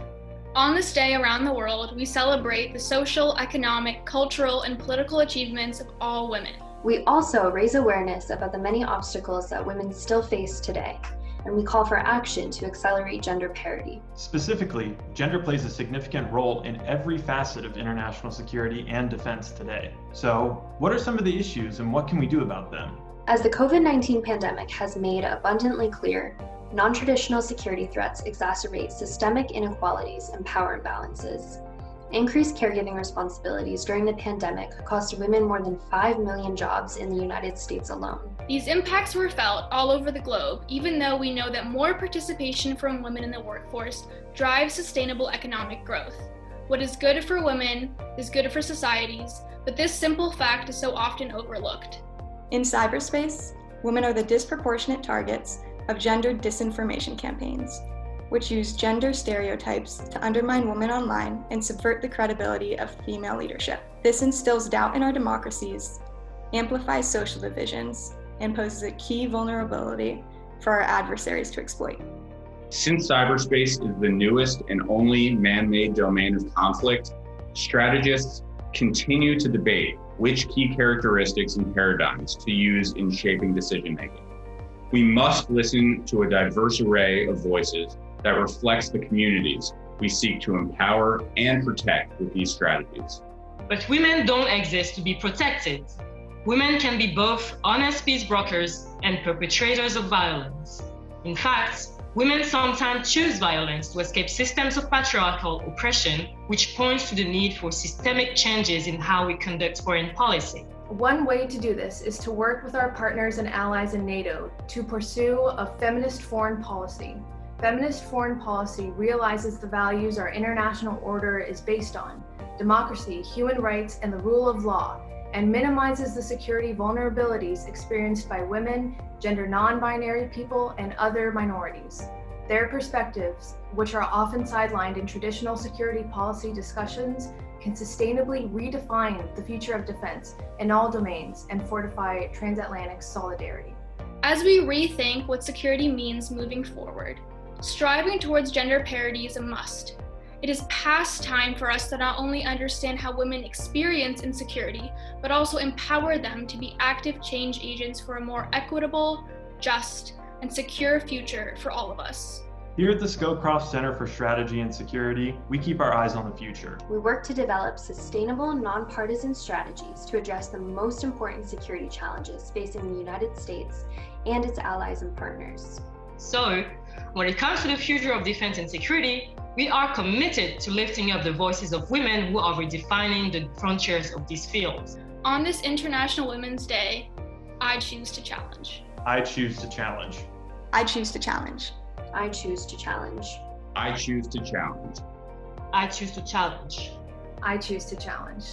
On this day around the world, we celebrate the social, economic, cultural, and political achievements of all women. We also raise awareness about the many obstacles that women still face today, and we call for action to accelerate gender parity. Specifically, gender plays a significant role in every facet of international security and defense today. So, what are some of the issues and what can we do about them? As the COVID-19 pandemic has made abundantly clear, non-traditional security threats exacerbate systemic inequalities and power imbalances. Increased caregiving responsibilities during the pandemic cost women more than 5 million jobs in the United States alone. These impacts were felt all over the globe, even though we know that more participation from women in the workforce drives sustainable economic growth. What is good for women is good for societies, but this simple fact is so often overlooked. In cyberspace, women are the disproportionate targets of gender disinformation campaigns, which use gender stereotypes to undermine women online and subvert the credibility of female leadership. This instills doubt in our democracies, amplifies social divisions, and poses a key vulnerability for our adversaries to exploit. Since cyberspace is the newest and only man-made domain of conflict, strategists continue to debate which key characteristics and paradigms to use in shaping decision-making. We must listen to a diverse array of voices that reflects the communities we seek to empower and protect with these strategies. But women don't exist to be protected. Women can be both honest peace brokers and perpetrators of violence. In fact, women sometimes choose violence to escape systems of patriarchal oppression, which points to the need for systemic changes in how we conduct foreign policy. One way to do this is to work with our partners and allies in NATO to pursue a feminist foreign policy. Feminist foreign policy realizes the values our international order is based on: democracy, human rights, and the rule of law, and minimizes the security vulnerabilities experienced by women, gender non-binary people, and other minorities. Their perspectives, which are often sidelined in traditional security policy discussions, can sustainably redefine the future of defense in all domains and fortify transatlantic solidarity. As we rethink what security means moving forward, striving towards gender parity is a must. It is past time for us to not only understand how women experience insecurity, but also empower them to be active change agents for a more equitable, just, and secure future for all of us. Here at the Skillcroft Center for Strategy and Security, we keep our eyes on the future. We work to develop sustainable, nonpartisan strategies to address the most important security challenges facing the United States and its allies and partners. So, when it comes to the future of defense and security, we are committed to lifting up the voices of women who are redefining the frontiers of these fields. On this International Women's Day, I choose to challenge. I choose to challenge. I choose to challenge. I choose to challenge. I choose to challenge. I choose to challenge. I choose to challenge.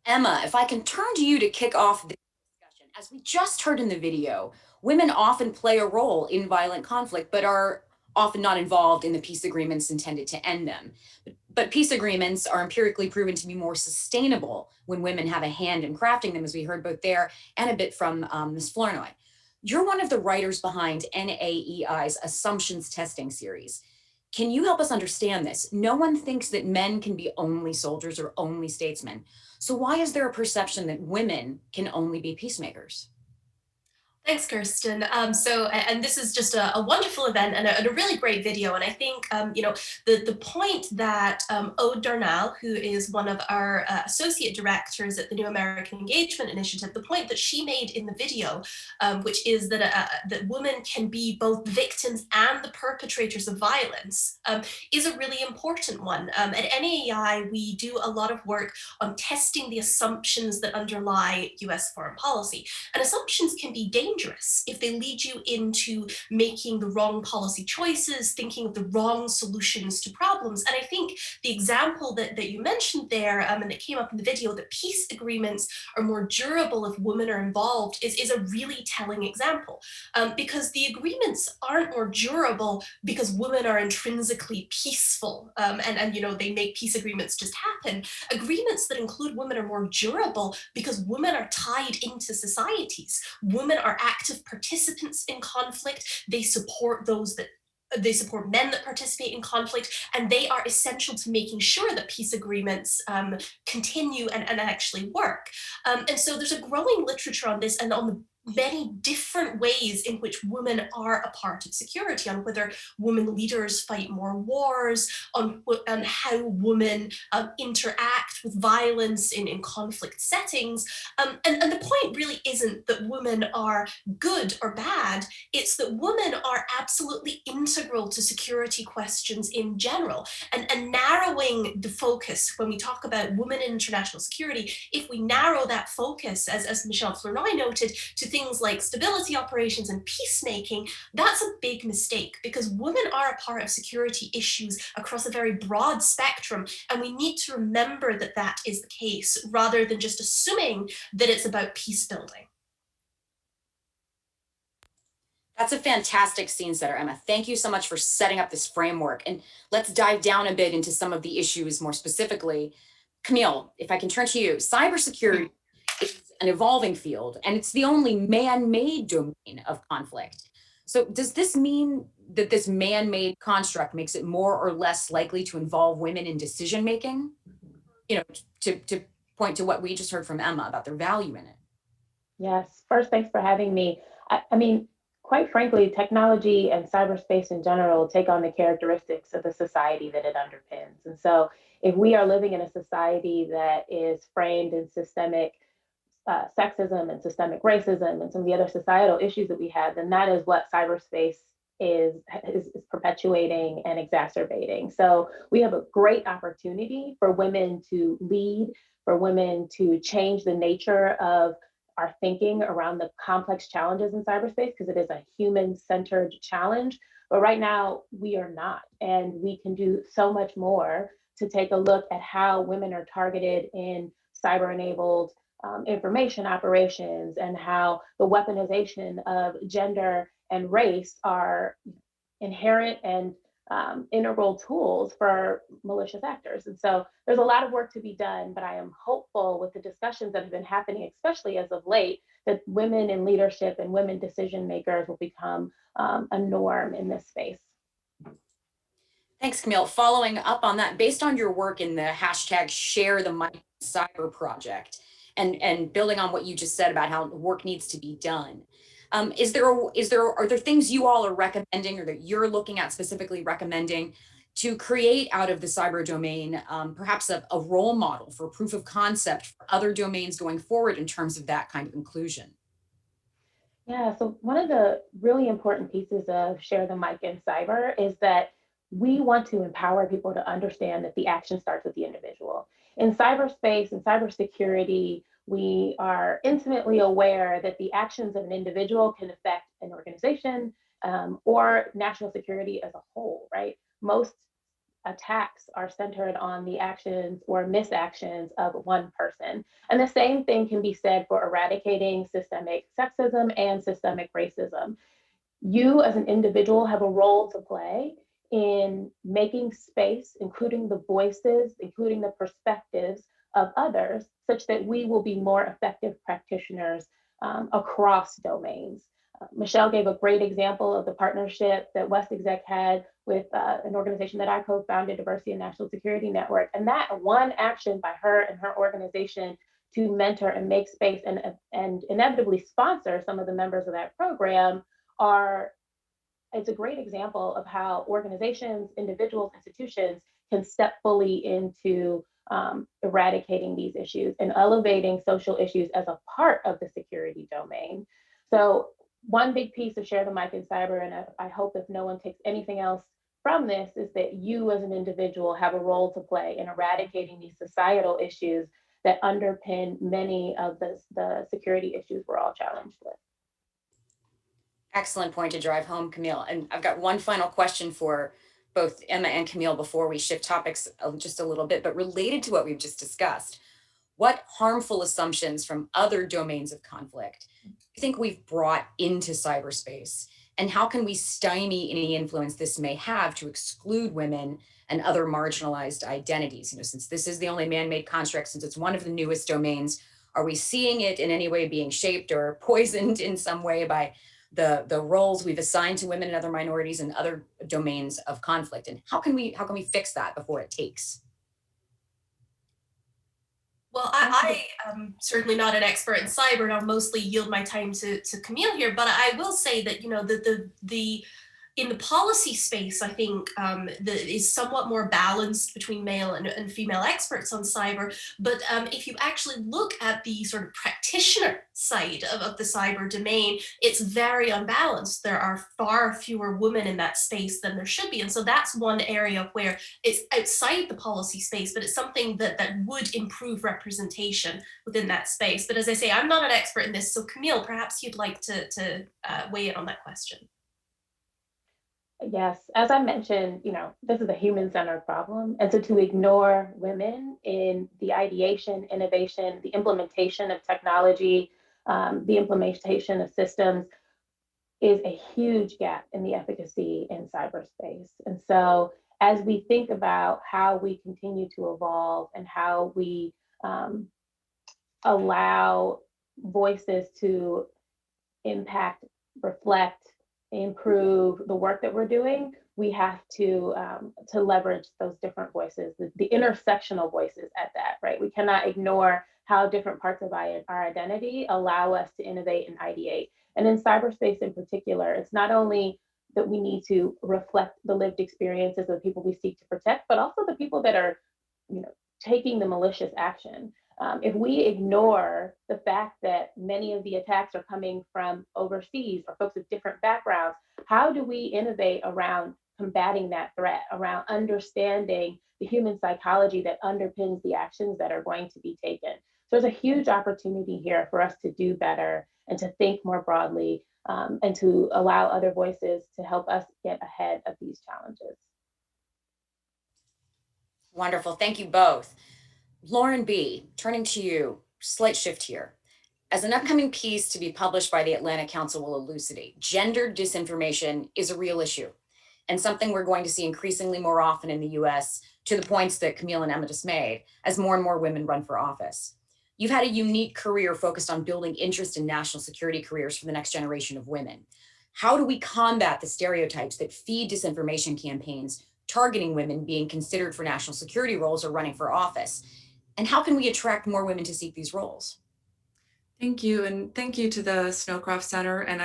Emma, if I can turn to you to kick off this discussion. As we just heard in the video, women often play a role in violent conflict, but are often not involved in the peace agreements intended to end them. But peace agreements are empirically proven to be more sustainable when women have a hand in crafting them, as we heard both there and a bit from Ms. Flournoy. You're one of the writers behind NAEI's Assumptions Testing series. Can you help us understand this? No one thinks that men can be only soldiers or only statesmen. So why is there a perception that women can only be peacemakers? Thanks, Kirsten. And this is just a wonderful event and a really great video. And I think, the point that Aude Darnall, who is one of our associate directors at the New American Engagement Initiative, the point that she made in the video, which is that women can be both victims and the perpetrators of violence, is a really important one. At NAEI, we do a lot of work on testing the assumptions that underlie US foreign policy. And assumptions can be dangerous if they lead you into making the wrong policy choices, thinking of the wrong solutions to problems. And I think the example that you mentioned there, and that came up in the video, that peace agreements are more durable if women are involved, is a really telling example. Because the agreements aren't more durable because women are intrinsically peaceful, and they make peace agreements just happen. Agreements that include women are more durable because women are tied into societies. Women are active participants in conflict. They support men that participate in conflict, and they are essential to making sure that peace agreements continue and actually work. And so there's a growing literature on this and on the many different ways in which women are a part of security, on whether women leaders fight more wars, on how women interact with violence in conflict settings. And the point really isn't that women are good or bad, it's that women are absolutely integral to security questions in general. And narrowing the focus when we talk about women in international security, if we narrow that focus, as Michèle Flournoy noted, to things like stability operations and peacemaking, that's a big mistake because women are a part of security issues across a very broad spectrum. And we need to remember that that is the case rather than just assuming that it's about peace building. That's a fantastic scene setter, Emma. Thank you so much for setting up this framework. And let's dive down a bit into some of the issues more specifically. Camille, if I can turn to you, cybersecurity is an evolving field, and it's the only man-made domain of conflict. So does this mean that this man-made construct makes it more or less likely to involve women in decision-making? You know, to point to what we just heard from Emma about their value in it. Yes, first, thanks for having me. I mean, quite frankly, technology and cyberspace in general take on the characteristics of the society that it underpins. And so if we are living in a society that is framed in systemic sexism and systemic racism and some of the other societal issues that we have, then that is what cyberspace is perpetuating and exacerbating. So we have a great opportunity for women to lead, for women to change the nature of our thinking around the complex challenges in cyberspace, because it is a human-centered challenge. But right now, we are not. And we can do so much more to take a look at how women are targeted in cyber-enabled information operations and how the weaponization of gender and race are inherent and integral tools for malicious actors. And so there's a lot of work to be done, but I am hopeful with the discussions that have been happening, especially as of late, that women in leadership and women decision makers will become a norm in this space. Thanks, Camille. Following up on that, based on your work in the hashtag Share the Mic Cyber Project, and building on what you just said about how work needs to be done, are there things you all are recommending or that you're looking at specifically recommending to create out of the cyber domain, perhaps a role model for proof of concept for other domains going forward in terms of that kind of inclusion? Yeah, so one of the really important pieces of Share the Mic in Cyber is that we want to empower people to understand that the action starts with the individual. In cyberspace and cybersecurity, we are intimately aware that the actions of an individual can affect an organization or national security as a whole, right? Most attacks are centered on the actions or misactions of one person. And the same thing can be said for eradicating systemic sexism and systemic racism. You as an individual have a role to play in making space, including the voices, including the perspectives of others, such that we will be more effective practitioners across domains. Michèle gave a great example of the partnership that WestExec had with an organization that I co-founded, Diversity and National Security Network. And that one action by her and her organization to mentor and make space and inevitably sponsor some of the members of that program it's a great example of how organizations, individuals, institutions can step fully into eradicating these issues and elevating social issues as a part of the security domain. So one big piece of Share the Mic in Cyber, and I hope if no one takes anything else from this, is that you as an individual have a role to play in eradicating these societal issues that underpin many of the security issues we're all challenged with. Excellent point to drive home, Camille. And I've got one final question for both Emma and Camille before we shift topics just a little bit, but related to what we've just discussed. What harmful assumptions from other domains of conflict do you think we've brought into cyberspace? And how can we stymie any influence this may have to exclude women and other marginalized identities? You know, since this is the only man-made construct, since it's one of the newest domains, are we seeing it in any way being shaped or poisoned in some way by the roles we've assigned to women and other minorities and other domains of conflict? And how can we fix that before it takes? Well, I am certainly not an expert in cyber, and I'll mostly yield my time to Camille here. But I will say that, you know, the in the policy space, I think that is somewhat more balanced between male and female experts on cyber. But if you actually look at the sort of practitioner side of the cyber domain, it's very unbalanced. There are far fewer women in that space than there should be. And so that's one area where it's outside the policy space, but it's something that would improve representation within that space. But as I say, I'm not an expert in this. So Camille, perhaps you'd like to weigh in on that question. Yes, as I mentioned, this is a human-centered problem. And so to ignore women in the ideation, innovation, the implementation of technology, the implementation of systems is a huge gap in the efficacy in cyberspace. And so as we think about how we continue to evolve and how we allow voices to impact, reflect, improve the work that we're doing, we have to leverage those different voices, the intersectional voices at that, right? We cannot ignore how different parts of our identity allow us to innovate and ideate. And in cyberspace in particular, it's not only that we need to reflect the lived experiences of the people we seek to protect, but also the people that are, taking the malicious action. If we ignore the fact that many of the attacks are coming from overseas or folks with different backgrounds, how do we innovate around combating that threat, around understanding the human psychology that underpins the actions that are going to be taken? So there's a huge opportunity here for us to do better and to think more broadly and to allow other voices to help us get ahead of these challenges. Wonderful. Thank you both. Lauren B., turning to you, slight shift here. As an upcoming piece to be published by the Atlantic Council will elucidate, gender disinformation is a real issue and something we're going to see increasingly more often in the US, to the points that Camille and Emma just made, as more and more women run for office. You've had a unique career focused on building interest in national security careers for the next generation of women. How do we combat the stereotypes that feed disinformation campaigns targeting women being considered for national security roles or running for office? And how can we attract more women to seek these roles? Thank you. And thank you to the Skillcroft Center. And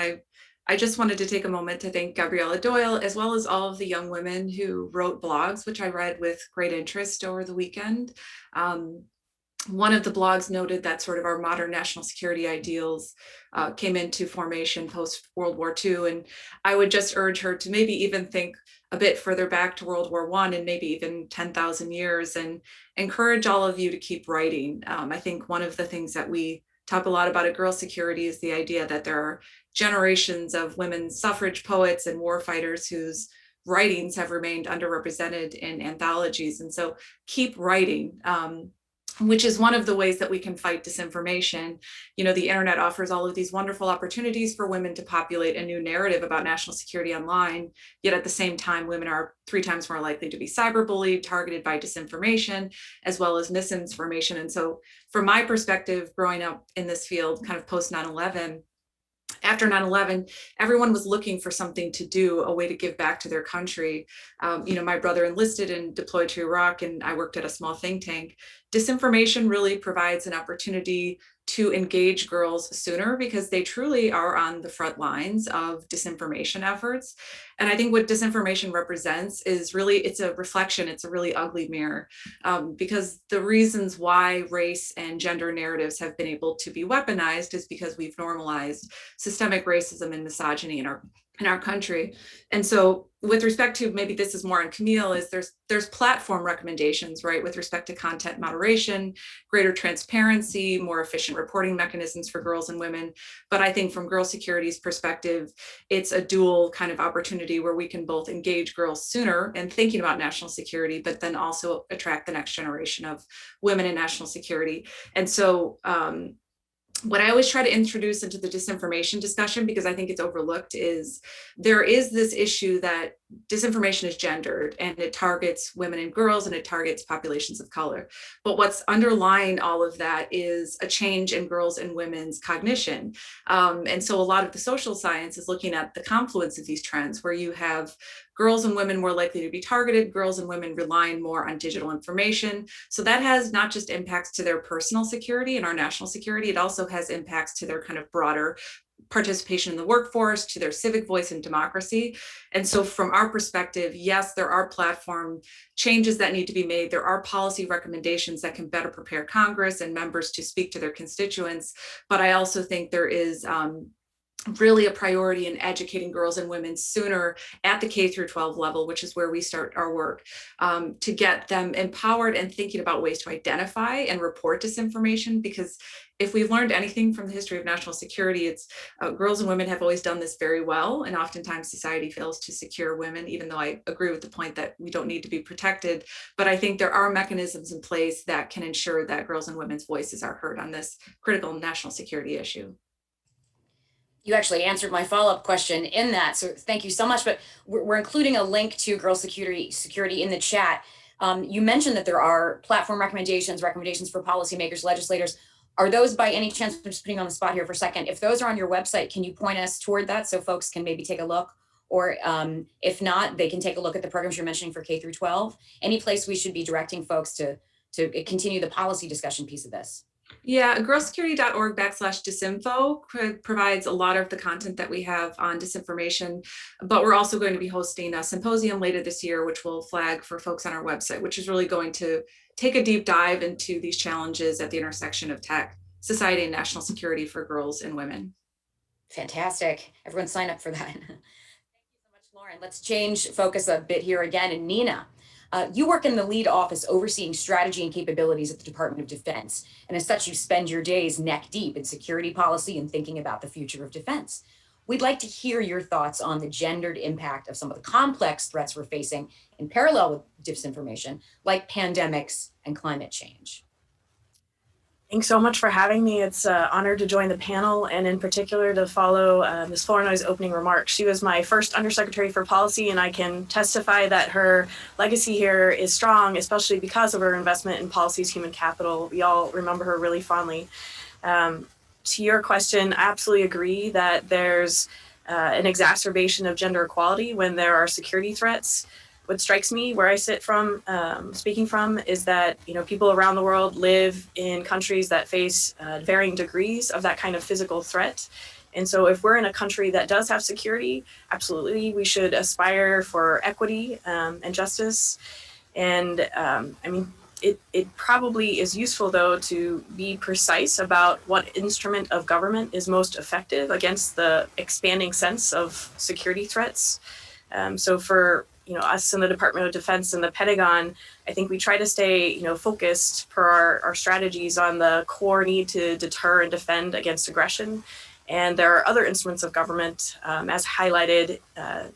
I just wanted to take a moment to thank Gabriella Doyle, as well as all of the young women who wrote blogs, which I read with great interest over the weekend. One of the blogs noted that sort of our modern national security ideals came into formation post-World War II. And I would just urge her to maybe even think a bit further back to World War I and maybe even 10,000 years, and encourage all of you to keep writing. I think one of the things that we talk a lot about at Girl Security is the idea that there are generations of women's suffrage poets and war fighters whose writings have remained underrepresented in anthologies. And so keep writing, which is one of the ways that we can fight disinformation. The internet offers all of these wonderful opportunities for women to populate a new narrative about national security online, yet at the same time, women are 3 times more likely to be cyberbullied, targeted by disinformation, as well as misinformation. And so from my perspective, growing up in this field, kind of post 9/11, after 9/11, everyone was looking for something to do, a way to give back to their country. My brother enlisted and deployed to Iraq, and I worked at a small think tank. Disinformation really provides an opportunity to engage girls sooner because they truly are on the front lines of disinformation efforts. And I think what disinformation represents is really, it's a reflection, it's a really ugly mirror, because the reasons why race and gender narratives have been able to be weaponized is because we've normalized systemic racism and misogyny in our country. And so with respect to, maybe this is more on Camille, is there's platform recommendations, right, with respect to content moderation, greater transparency, more efficient reporting mechanisms for girls and women. But I think from Girl Security's perspective, it's a dual kind of opportunity where we can both engage girls sooner in thinking about national security, but then also attract the next generation of women in national security. And so what I always try to introduce into the disinformation discussion, because I think it's overlooked, is there is this issue that disinformation is gendered and it targets women and girls and it targets populations of color. But what's underlying all of that is a change in girls and women's cognition. And so a lot of the social science is looking at the confluence of these trends, where you have girls and women more likely to be targeted, girls and women relying more on digital information. So that has not just impacts to their personal security and our national security, it also has impacts to their kind of broader participation in the workforce, to their civic voice and democracy. And so from our perspective, yes, there are platform changes that need to be made. There are policy recommendations that can better prepare Congress and members to speak to their constituents. But I also think there is really a priority in educating girls and women sooner at the K through 12 level, which is where we start our work, to get them empowered and thinking about ways to identify and report disinformation. Because if we've learned anything from the history of national security, it's girls and women have always done this very well. And oftentimes society fails to secure women, even though I agree with the point that we don't need to be protected. But I think there are mechanisms in place that can ensure that girls and women's voices are heard on this critical national security issue. You actually answered my follow-up question in that, so thank you so much. But we're including a link to girls' security in the chat. You mentioned that there are platform recommendations for policymakers, legislators. Are those by any chance, I'm just putting on the spot here for a second, if those are on your website, can you point us toward that so folks can maybe take a look? Or if not, they can take a look at the programs you're mentioning for K through 12. Any place we should be directing folks to continue the policy discussion piece of this? Yeah, girlsecurity.org/disinfo provides a lot of the content that we have on disinformation, but we're also going to be hosting a symposium later this year, which we'll flag for folks on our website, which is really going to take a deep dive into these challenges at the intersection of tech, society, and national security for girls and women. Fantastic. Everyone sign up for that. Thank you so much, Lauren. Let's change focus a bit here again. And Nina, you work in the lead office overseeing strategy and capabilities at the Department of Defense. And as such, you spend your days neck deep in security policy and thinking about the future of defense. We'd like to hear your thoughts on the gendered impact of some of the complex threats we're facing in parallel with disinformation, like pandemics and climate change. Thanks so much for having me. It's an honor to join the panel, and in particular to follow Ms. Flournoy's opening remarks. She was my first Undersecretary for Policy, and I can testify that her legacy here is strong, especially because of her investment in policy's human capital. We all remember her really fondly. To your question, I absolutely agree that there's an exacerbation of gender equality when there are security threats. What strikes me where I sit from, speaking from, is that people around the world live in countries that face varying degrees of that kind of physical threat. And so if we're in a country that does have security, absolutely, we should aspire for equity and justice. And it probably is useful, though, to be precise about what instrument of government is most effective against the expanding sense of security threats. So for us in the Department of Defense and the Pentagon, I think we try to stay, focused per our strategies on the core need to deter and defend against aggression. And there are other instruments of government, as highlighted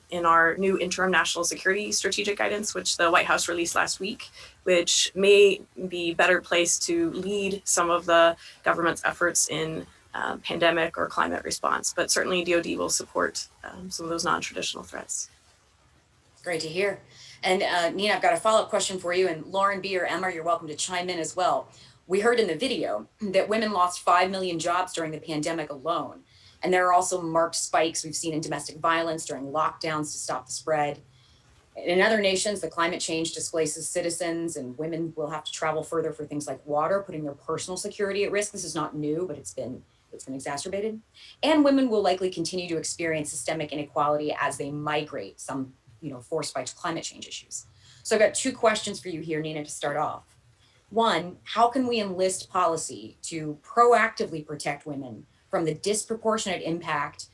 in our new interim national security strategic guidance, which the White House released last week, which may be better placed to lead some of the government's efforts in pandemic or climate response. But certainly DoD will support some of those non-traditional threats. Great to hear. And Nina, I've got a follow-up question for you, and Lauren B. or Emma, you're welcome to chime in as well. We heard in the video that women lost 5 million jobs during the pandemic alone. And there are also marked spikes we've seen in domestic violence during lockdowns to stop the spread. In other nations, the climate change displaces citizens, and women will have to travel further for things like water, putting their personal security at risk. This is not new, but it's been exacerbated. And women will likely continue to experience systemic inequality as they migrate, some forced by climate change issues. So I've got two questions for you here, Nina, to start off. One, how can we enlist policy to proactively protect women from the disproportionate impact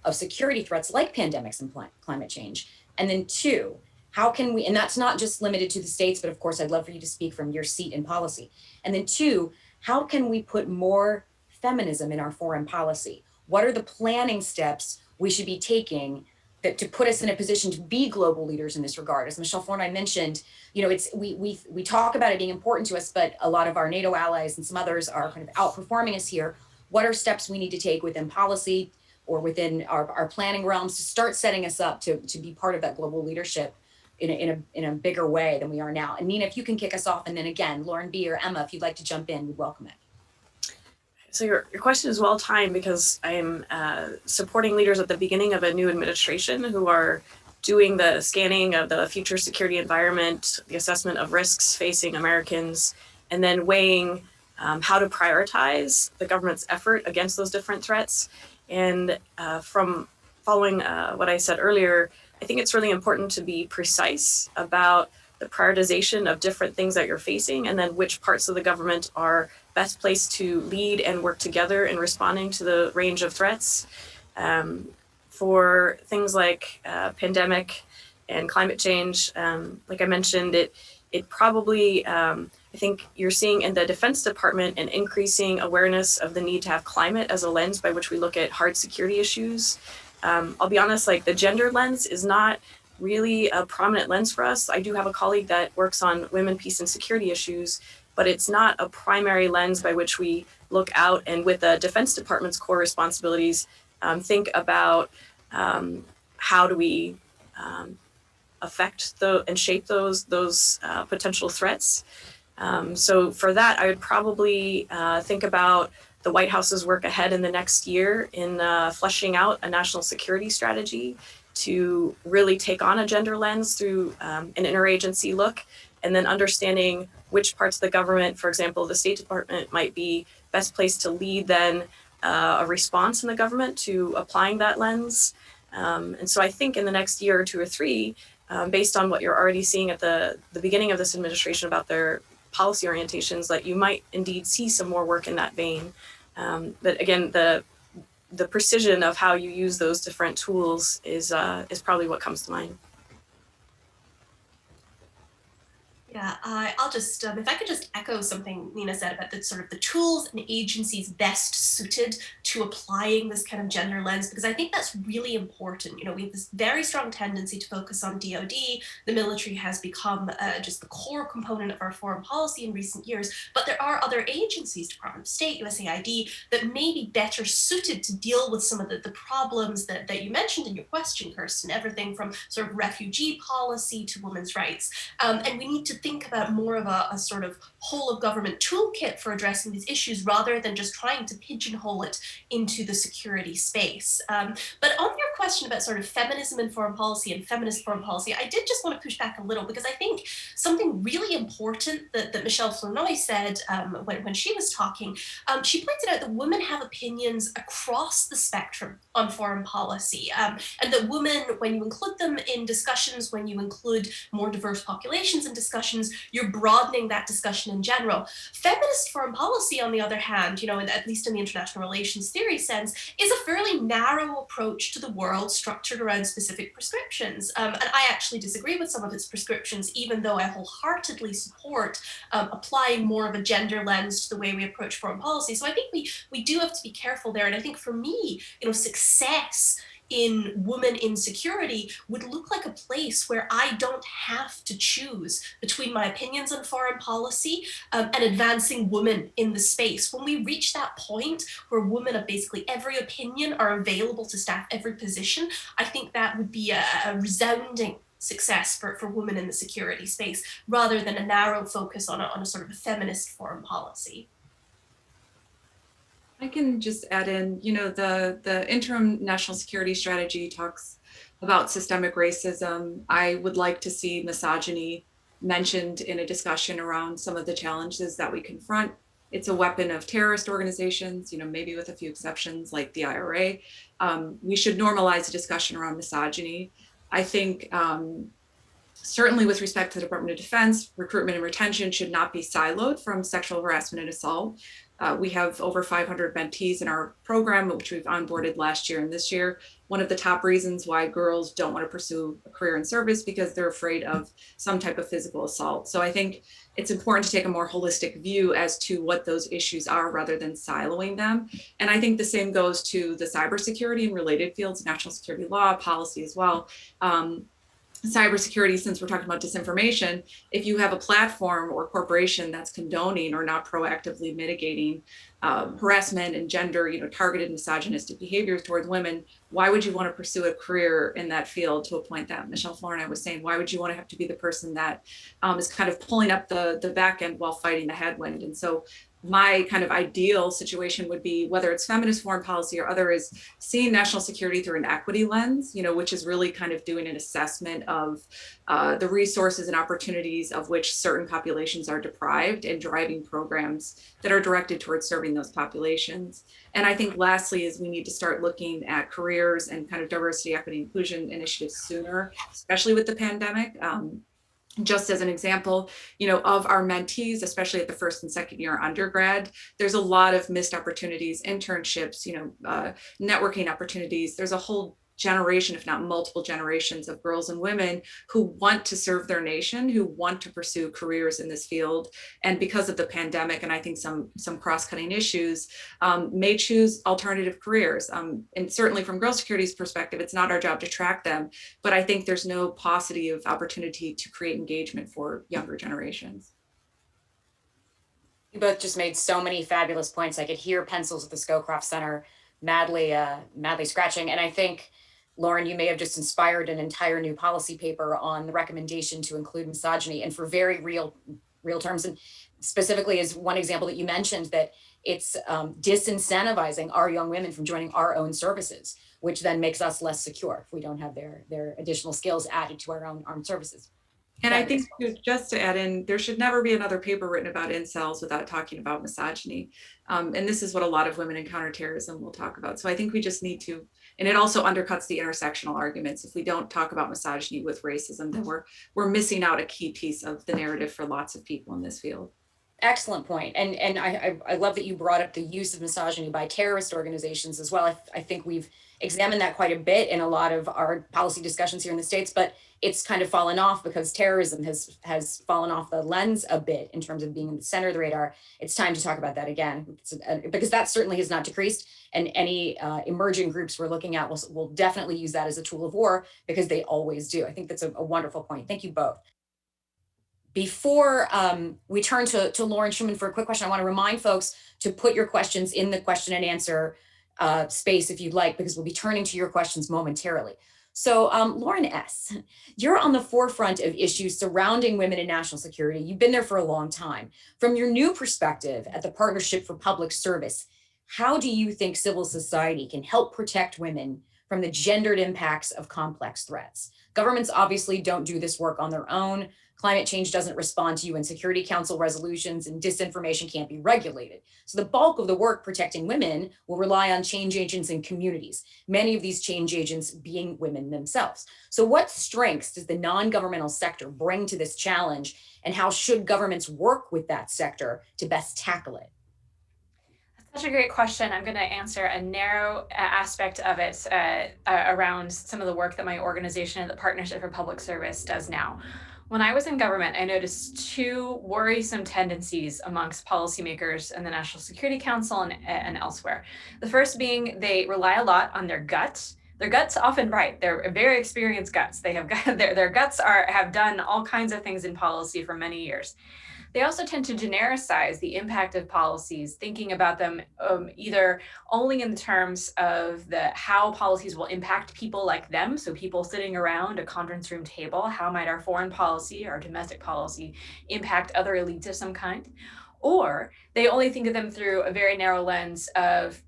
of security threats like pandemics and climate change? And then two, how can we, and that's not just limited to the states, but of course, I'd love for you to speak from your seat in policy. And then two, how can we put more feminism in our foreign policy? What are the planning steps we should be taking to put us in a position to be global leaders in this regard? As Michèle Flournoy mentioned, we talk about it being important to us, but a lot of our NATO allies and some others are kind of outperforming us here. What are steps we need to take within policy or within our planning realms to start setting us up to be part of that global leadership in a bigger way than we are now? And Nina, if you can kick us off, and then again, Lauren B. or Emma, if you'd like to jump in, we'd welcome it. So your question is well timed, because I am supporting leaders at the beginning of a new administration who are doing the scanning of the future security environment, the assessment of risks facing Americans, and then weighing how to prioritize the government's effort against those different threats. And from following what I said earlier, I think it's really important to be precise about the prioritization of different things that you're facing, and then which parts of the government are best placed to lead and work together in responding to the range of threats. For things like pandemic and climate change, like I mentioned, it probably, I think you're seeing in the Defense Department an increasing awareness of the need to have climate as a lens by which we look at hard security issues. I'll be honest, like the gender lens is not really a prominent lens for us. I do have a colleague that works on women, peace, and security issues, but it's not a primary lens by which we look out and with the Defense Department's core responsibilities, think about how do we affect and shape those potential threats. So for that, I would probably think about the White House's work ahead in the next year in fleshing out a national security strategy to really take on a gender lens through an interagency look, and then understanding which parts of the government, for example, the State Department might be best placed to lead then a response in the government to applying that lens. And so I think in the next year or two or three, based on what you're already seeing at the beginning of this administration about their policy orientations, that you might indeed see some more work in that vein. But again, the precision of how you use those different tools is probably what comes to mind. Yeah, I'll just, if I could just echo something Nina said about the sort of the tools and agencies best suited to applying this kind of gender lens, because I think that's really important. You know, we have this very strong tendency to focus on DoD. The military has become just the core component of our foreign policy in recent years, but there are other agencies, Department of State, USAID, that may be better suited to deal with some of the problems that you mentioned in your question, Kirsten, everything from sort of refugee policy to women's rights. And we need to think about more of a sort of whole of government toolkit for addressing these issues rather than just trying to pigeonhole it into the security space. But on your question about sort of feminism in foreign policy and feminist foreign policy, I did just want to push back a little, because I think something really important that Michèle Flournoy said when she was talking, she pointed out that women have opinions across the spectrum on foreign policy, and that women, when you include them in discussions, when you include more diverse populations in discussions, you're broadening that discussion in general. Feminist foreign policy, on the other hand, you know, at least in the international relations theory sense, is a fairly narrow approach to the world structured around specific prescriptions. And I actually disagree with some of its prescriptions, even though I wholeheartedly support applying more of a gender lens to the way we approach foreign policy. So I think we do have to be careful there. And I think for me, you know, success in women in security would look like a place where I don't have to choose between my opinions on foreign policy and advancing women in the space. When we reach that point where women of basically every opinion are available to staff every position, I think that would be a resounding success for women in the security space, rather than a narrow focus on a sort of a feminist foreign policy. I can just add in, you know, the interim national security strategy talks about systemic racism. I would like to see misogyny mentioned in a discussion around some of the challenges that we confront. It's a weapon of terrorist organizations, you know, maybe with a few exceptions like the IRA. We should normalize a discussion around misogyny. I think certainly with respect to the Department of Defense, recruitment and retention should not be siloed from sexual harassment and assault. We have over 500 mentees in our program, which we've onboarded last year and this year. One of the top reasons why girls don't want to pursue a career in service because they're afraid of some type of physical assault. So I think it's important to take a more holistic view as to what those issues are rather than siloing them. And I think the same goes to the cybersecurity and related fields, national security law, policy as well. Cybersecurity, since we're talking about disinformation, if you have a platform or corporation that's condoning or not proactively mitigating harassment and gender, you know, targeted misogynistic behaviors towards women, why would you want to pursue a career in that field to a point that Michèle Flournoy was saying? Why would you want to have to be the person that is kind of pulling up the back end while fighting the headwind? And so my kind of ideal situation would be, whether it's feminist foreign policy or other, is seeing national security through an equity lens, which is really kind of doing an assessment of the resources and opportunities of which certain populations are deprived and driving programs that are directed towards serving those populations. And I think lastly is we need to start looking at careers and kind of diversity, equity, inclusion initiatives sooner, especially with the pandemic. Just as an example, of our mentees, especially at the first and second year undergrad, there's a lot of missed opportunities, internships, networking opportunities. There's a whole generation, if not multiple generations, of girls and women who want to serve their nation, who want to pursue careers in this field. And because of the pandemic, and I think some cross-cutting issues, may choose alternative careers. And certainly from Girl Security's perspective, it's not our job to track them, but I think there's no paucity of opportunity to create engagement for younger generations. You both just made so many fabulous points. I could hear pencils at the Skillcroft Center madly scratching. And I think, Lauren, you may have just inspired an entire new policy paper on the recommendation to include misogyny, and for very real terms. And specifically is one example that you mentioned, that it's disincentivizing our young women from joining our own services, which then makes us less secure if we don't have their additional skills added to our own armed services. And I think just to add in, there should never be another paper written about incels without talking about misogyny. And this is what a lot of women in counterterrorism will talk about. So I think we just need to, and it also undercuts the intersectional arguments. If we don't talk about misogyny with racism, then we're missing out a key piece of the narrative for lots of people in this field. Excellent point. And I love that you brought up the use of misogyny by terrorist organizations as well. I think we've examined that quite a bit in a lot of our policy discussions here in the States, but it's kind of fallen off because terrorism has fallen off the lens a bit in terms of being in the center of the radar. It's time to talk about that again, because that certainly has not decreased. And any emerging groups we're looking at will definitely use that as a tool of war, because they always do. I think that's a wonderful point. Thank you both. Before we turn to Lauren Schumann for a quick question, I want to remind folks to put your questions in the question and answer space if you'd like, because we'll be turning to your questions momentarily. So Lauren S., you're on the forefront of issues surrounding women in national security. You've been there for a long time. From your new perspective at the Partnership for Public Service, how do you think civil society can help protect women from the gendered impacts of complex threats? Governments obviously don't do this work on their own. Climate change doesn't respond to UN Security Council resolutions, and disinformation can't be regulated. So the bulk of the work protecting women will rely on change agents in communities, many of these change agents being women themselves. So what strengths does the non-governmental sector bring to this challenge, and how should governments work with that sector to best tackle it? Such a great question. I'm going to answer a narrow aspect of it around some of the work that my organization at the Partnership for Public Service does now. When I was in government, I noticed two worrisome tendencies amongst policymakers in the National Security Council and elsewhere. The first being they rely a lot on their guts. Their guts often right. They're very experienced guts. They have their guts have done all kinds of things in policy for many years. They also tend to genericize the impact of policies, thinking about them either only in terms of how policies will impact people like them, so people sitting around a conference room table, how might our foreign policy, our domestic policy impact other elites of some kind? Or they only think of them through a very narrow lens of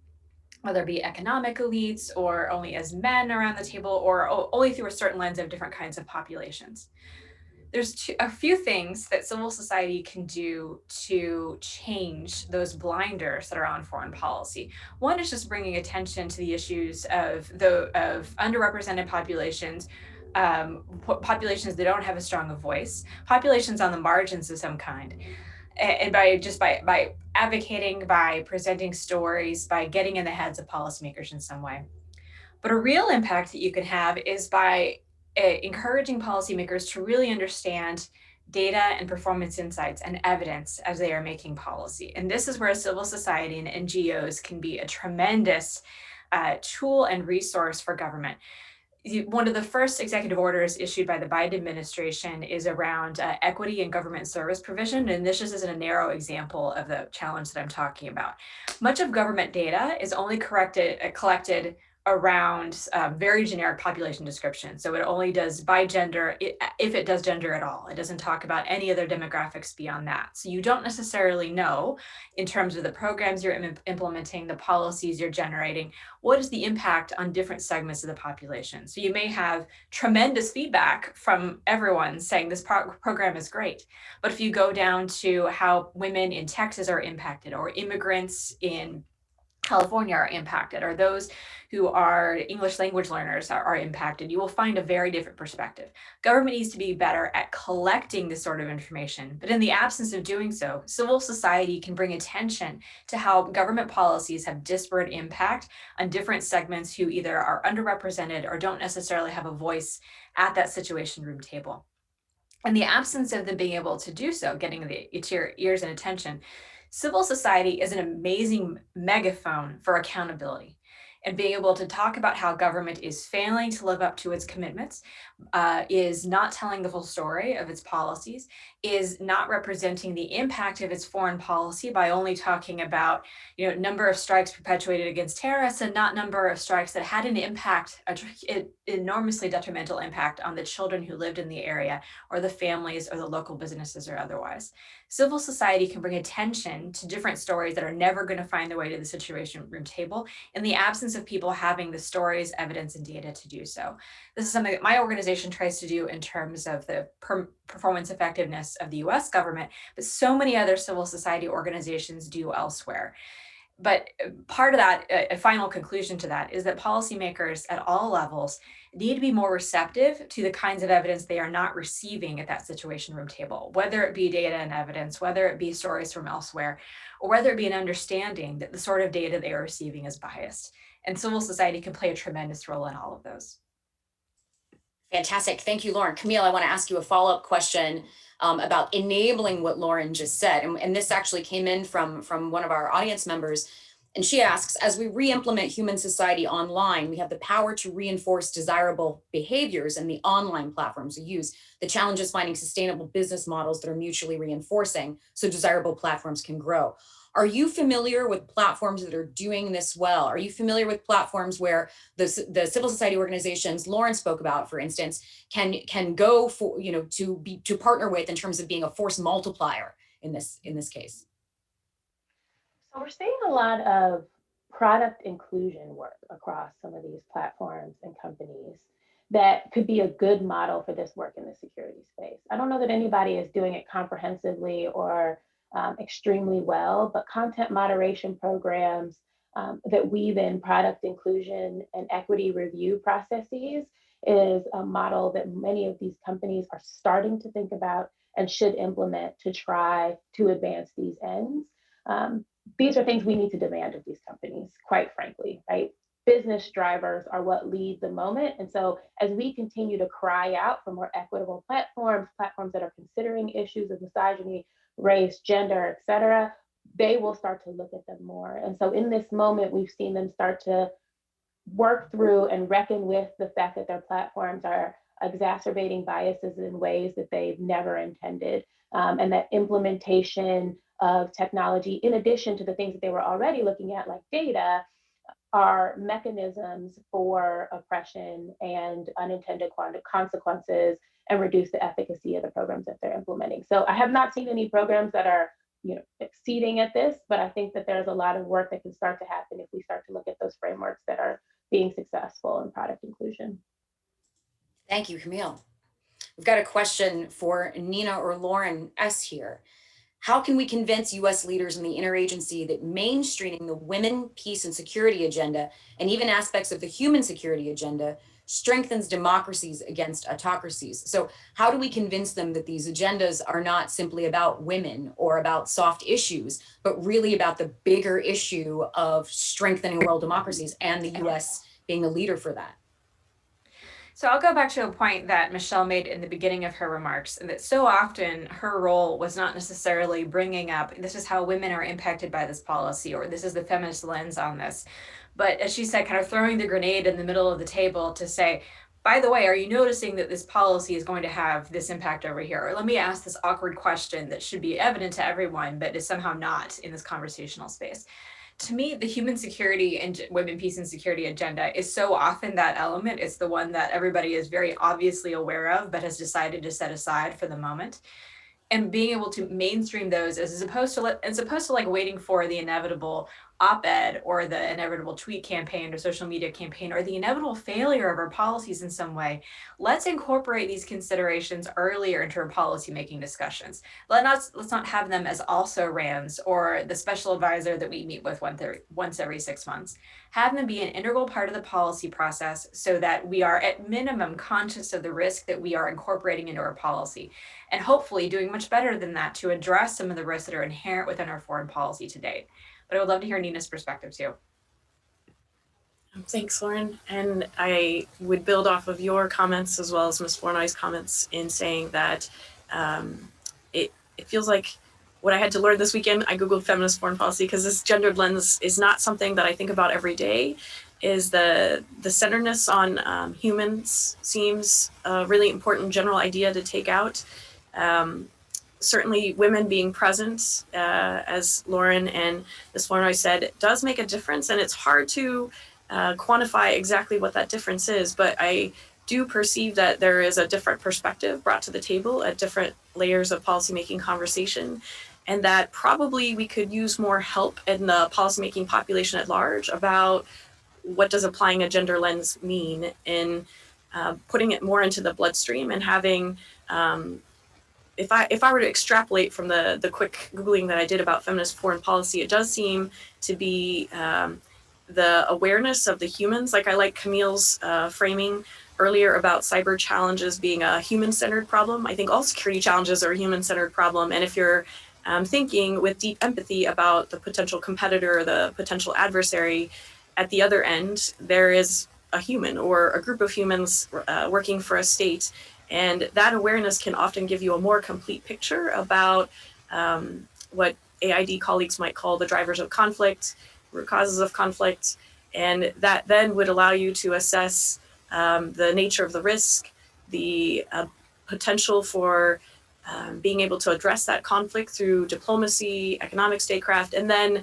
whether it be economic elites or only as men around the table, or only through a certain lens of different kinds of populations. There's a few things that civil society can do to change those blinders that are on foreign policy. One is just bringing attention to the issues of underrepresented populations, populations that don't have as strong a voice, populations on the margins of some kind. And by advocating, by presenting stories, by getting in the heads of policymakers in some way. But a real impact that you can have is by encouraging policymakers to really understand data and performance insights and evidence as they are making policy. And this is where civil society and NGOs can be a tremendous tool and resource for government. One of the first executive orders issued by the Biden administration is around equity and government service provision. And this just isn't a narrow example of the challenge that I'm talking about. Much of government data is only collected around very generic population description. So it only does by gender, if it does gender at all. It doesn't talk about any other demographics beyond that. So you don't necessarily know, in terms of the programs you're implementing, the policies you're generating, what is the impact on different segments of the population. So you may have tremendous feedback from everyone saying this program is great. But if you go down to how women in Texas are impacted, or immigrants in California are impacted, or those who are English language learners are impacted, you will find a very different perspective. Government needs to be better at collecting this sort of information, but in the absence of doing so, civil society can bring attention to how government policies have disparate impact on different segments who either are underrepresented or don't necessarily have a voice at that situation room table. In the absence of them being able to do so, getting the ears and attention, civil society is an amazing megaphone for accountability, and being able to talk about how government is failing to live up to its commitments, is not telling the full story of its policies, is not representing the impact of its foreign policy by only talking about, number of strikes perpetuated against terrorists and not number of strikes that had an impact, an enormously detrimental impact on the children who lived in the area, or the families, or the local businesses, or otherwise. Civil society can bring attention to different stories that are never going to find their way to the situation room table in the absence of people having the stories, evidence, and data to do so. This is something that my organization tries to do in terms of the performance effectiveness of the US government, but so many other civil society organizations do elsewhere. But part of that, a final conclusion to that, is that policymakers at all levels need to be more receptive to the kinds of evidence they are not receiving at that situation room table, whether it be data and evidence, whether it be stories from elsewhere, or whether it be an understanding that the sort of data they are receiving is biased. And civil society can play a tremendous role in all of those. Fantastic. Thank you, Lauren. Camille, I want to ask you a follow-up question about enabling what Lauren just said. And this actually came in from one of our audience members. And she asks, as we re-implement human society online, we have the power to reinforce desirable behaviors in the online platforms we use. The challenge is finding sustainable business models that are mutually reinforcing so desirable platforms can grow. Are you familiar with platforms that are doing this well? Are you familiar with platforms where the civil society organizations Lauren spoke about, for instance, can go for, to partner with in terms of being a force multiplier in this case? So we're seeing a lot of product inclusion work across some of these platforms and companies that could be a good model for this work in the security space. I don't know that anybody is doing it comprehensively or extremely well, but content moderation programs that weave in product inclusion and equity review processes is a model that many of these companies are starting to think about and should implement to try to advance these ends. These are things we need to demand of these companies, quite frankly, right? Business drivers are what lead the moment. And so as we continue to cry out for more equitable platforms that are considering issues of misogyny, race, gender, et cetera, they will start to look at them more. And so in this moment, we've seen them start to work through and reckon with the fact that their platforms are exacerbating biases in ways that they've never intended. And that implementation of technology, in addition to the things that they were already looking at, like data, are mechanisms for oppression and unintended consequences, and reduce the efficacy of the programs that they're implementing. So I have not seen any programs that are exceeding at this, but I think that there's a lot of work that can start to happen if we start to look at those frameworks that are being successful in product inclusion. Thank you, Camille. We've got a question for Nina or Lauren S. here. How can we convince US leaders in the interagency that mainstreaming the women, peace, and security agenda, and even aspects of the human security agenda, strengthens democracies against autocracies? So how do we convince them that these agendas are not simply about women or about soft issues, but really about the bigger issue of strengthening world democracies and the US being the leader for that? So I'll go back to a point that Michelle made in the beginning of her remarks, and that so often her role was not necessarily bringing up, this is how women are impacted by this policy, or this is the feminist lens on this. But as she said, kind of throwing the grenade in the middle of the table to say, by the way, are you noticing that this policy is going to have this impact over here? Or let me ask this awkward question that should be evident to everyone, but is somehow not in this conversational space. to me, the human security and women, peace and security agenda is so often that element. It's the one that everybody is very obviously aware of, but has decided to set aside for the moment. And being able to mainstream those as opposed to like waiting for the inevitable op-ed or the inevitable tweet campaign or social media campaign or the inevitable failure of our policies in some way. Let's incorporate these considerations earlier into our policy making discussions. Let's not have them as also rans or the special advisor that we meet with once every 6 months. Have them be an integral part of the policy process so that we are at minimum conscious of the risk that we are incorporating into our policy, and hopefully doing much better than that to address some of the risks that are inherent within our foreign policy to date. But I would love to hear Nina's perspective too. Thanks, Lauren. And I would build off of your comments as well as Ms. Flournoy's comments in saying that it feels like what I had to learn this weekend, I Googled feminist foreign policy because this gendered lens is not something that I think about every day, is the centeredness on humans seems a really important general idea to take out. Certainly women being present, as Lauren and Ms. Flournoy said, it does make a difference, and it's hard to quantify exactly what that difference is, but I do perceive that there is a different perspective brought to the table at different layers of policymaking conversation, and that probably we could use more help in the policymaking population at large about what does applying a gender lens mean in putting it more into the bloodstream and having if I were to extrapolate from the quick Googling that I did about feminist foreign policy, it does seem to be the awareness of the humans. Like I like Camille's framing earlier about cyber challenges being a human-centered problem. I think all security challenges are a human-centered problem. And if you're thinking with deep empathy about the potential competitor or the potential adversary, at the other end, there is a human or a group of humans working for a state. And that awareness can often give you a more complete picture about what AID colleagues might call the drivers of conflict, root causes of conflict. And that then would allow you to assess the nature of the risk, the potential for being able to address that conflict through diplomacy, economic statecraft, and then,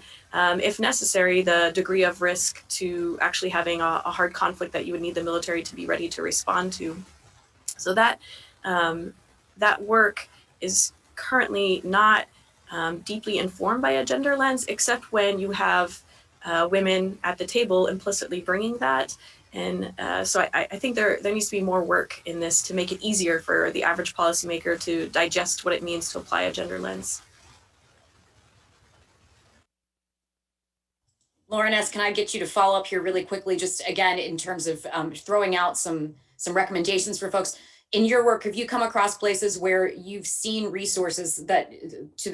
if necessary, the degree of risk to actually having a hard conflict that you would need the military to be ready to respond to. So that work is currently not deeply informed by a gender lens, except when you have women at the table implicitly bringing that. And so I think there needs to be more work in this to make it easier for the average policymaker to digest what it means to apply a gender lens. Lauren S., can I get you to follow up here really quickly, just again, in terms of throwing out some recommendations for folks? In your work, have you come across places where you've seen resources that to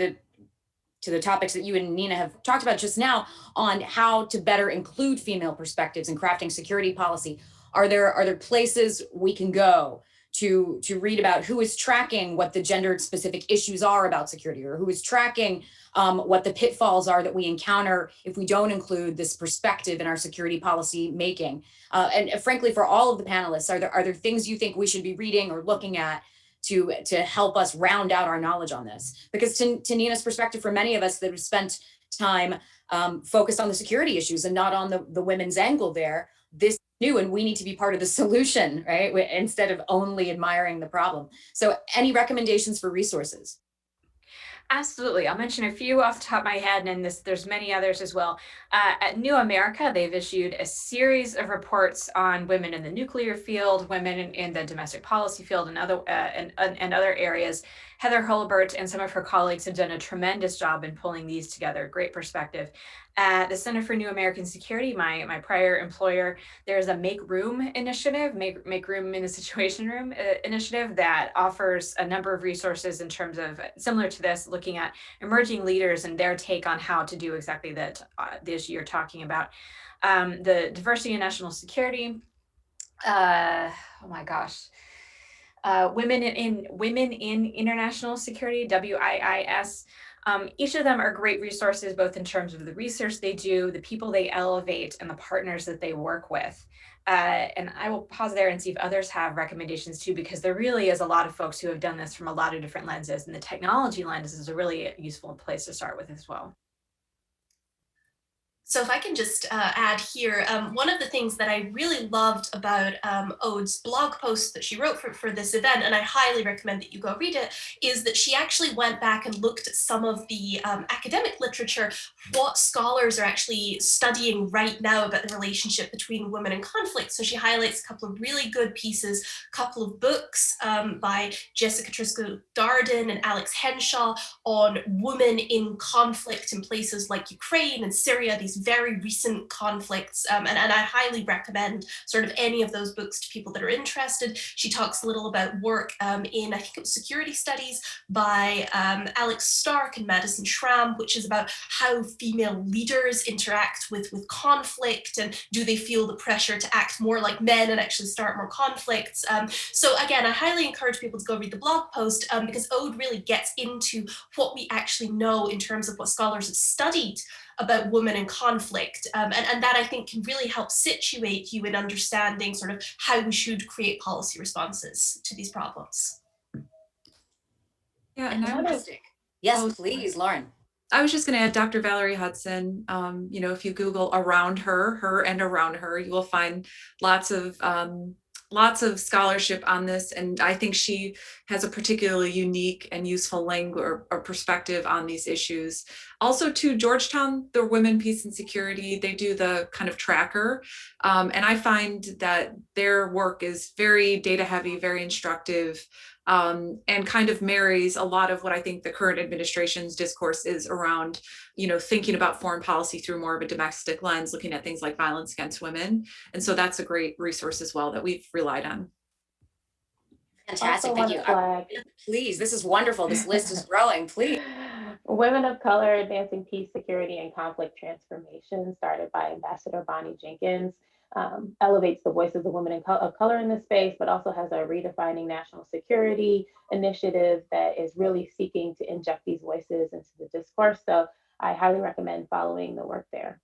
the topics that you and Nina have talked about just now on how to better include female perspectives in crafting security policy? Are there places we can go to read about who is tracking what the gendered specific issues are about security, or who is tracking what the pitfalls are that we encounter if we don't include this perspective in our security policy making? And frankly, for all of the panelists, are there things you think we should be reading or looking at to help us round out our knowledge on this? Because to Nina's perspective, for many of us that have spent time focused on the security issues and not on the women's angle there, this is new and we need to be part of the solution, right? Instead of only admiring the problem. So any recommendations for resources? Absolutely. I'll mention a few off the top of my head, and there's many others as well. At New America, they've issued a series of reports on women in the nuclear field, women in the domestic policy field, and other areas. Heather Hulbert and some of her colleagues have done a tremendous job in pulling these together. Great perspective. At the Center for New American Security, my prior employer, there's a Make Room initiative, Make Room in a Situation Room initiative that offers a number of resources in terms of, similar to this, looking at emerging leaders and their take on how to do exactly that, the issue you're talking about. The Diversity and National Security, oh my gosh. Women in International Security, WIIS. Each of them are great resources, both in terms of the research they do, the people they elevate, and the partners that they work with. And I will pause there and see if others have recommendations too, because there really is a lot of folks who have done this from a lot of different lenses, and the technology lens is a really useful place to start with as well. So if I can just add here, one of the things that I really loved about Ode's blog post that she wrote for this event, and I highly recommend that you go read it, is that she actually went back and looked at some of the academic literature, what scholars are actually studying right now about the relationship between women and conflict. So she highlights a couple of really good pieces, a couple of books by Jessica Trisco-Darden and Alex Henshaw on women in conflict in places like Ukraine and Syria, these very recent conflicts, and I highly recommend sort of any of those books to people that are interested. She talks a little about work in, I think it was security studies by Alex Stark and Madison Schramm, which is about how female leaders interact with conflict, and do they feel the pressure to act more like men and actually start more conflicts. So again, I highly encourage people to go read the blog post because Ode really gets into what we actually know in terms of what scholars have studied about women in conflict. And that I think can really help situate you in understanding sort of how we should create policy responses to these problems. Yeah, and Fantastic. Yes, please, Lauren. I was just going to add Dr. Valerie Hudson. You know, if you Google around her and around her, you will find lots of scholarship on this, and I think she has a particularly unique and useful language or perspective on these issues. Also, to Georgetown, the Women, Peace and Security, they do the kind of tracker, and I find that their work is very data heavy, very instructive, and kind of marries a lot of what I think the current administration's discourse is around, you know, thinking about foreign policy through more of a domestic lens, looking at things like violence against women. And so that's a great resource as well that we've relied on. Fantastic, thank you. Please, this is wonderful. This list is growing, please. Women of Color Advancing Peace, Security, and Conflict Transformation, started by Ambassador Bonnie Jenkins, elevates the voices of women of color in this space, but also has a redefining national security initiative that is really seeking to inject these voices into the discourse. So I highly recommend following the work there.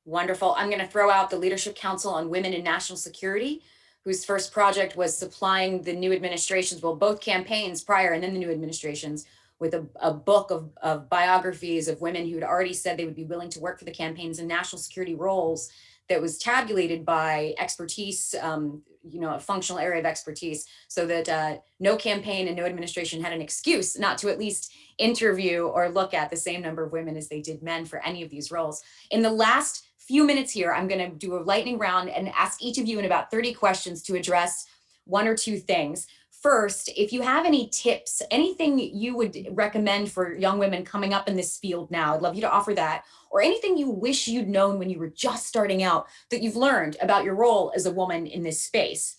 Wonderful. I'm going to throw out the Leadership Council on Women in National Security, whose first project was supplying the new administrations, well, both campaigns prior and then the new administrations, with a book of biographies of women who had already said they would be willing to work for the campaigns in national security roles that was tabulated by expertise, you know, a functional area of expertise, so that no campaign and no administration had an excuse not to at least interview or look at the same number of women as they did men for any of these roles. In the last few minutes here, I'm going to do a lightning round and ask each of you in about 30 questions to address one or two things. First, if you have any tips, anything you would recommend for young women coming up in this field now, I'd love you to offer that, or anything you wish you'd known when you were just starting out that you've learned about your role as a woman in this space.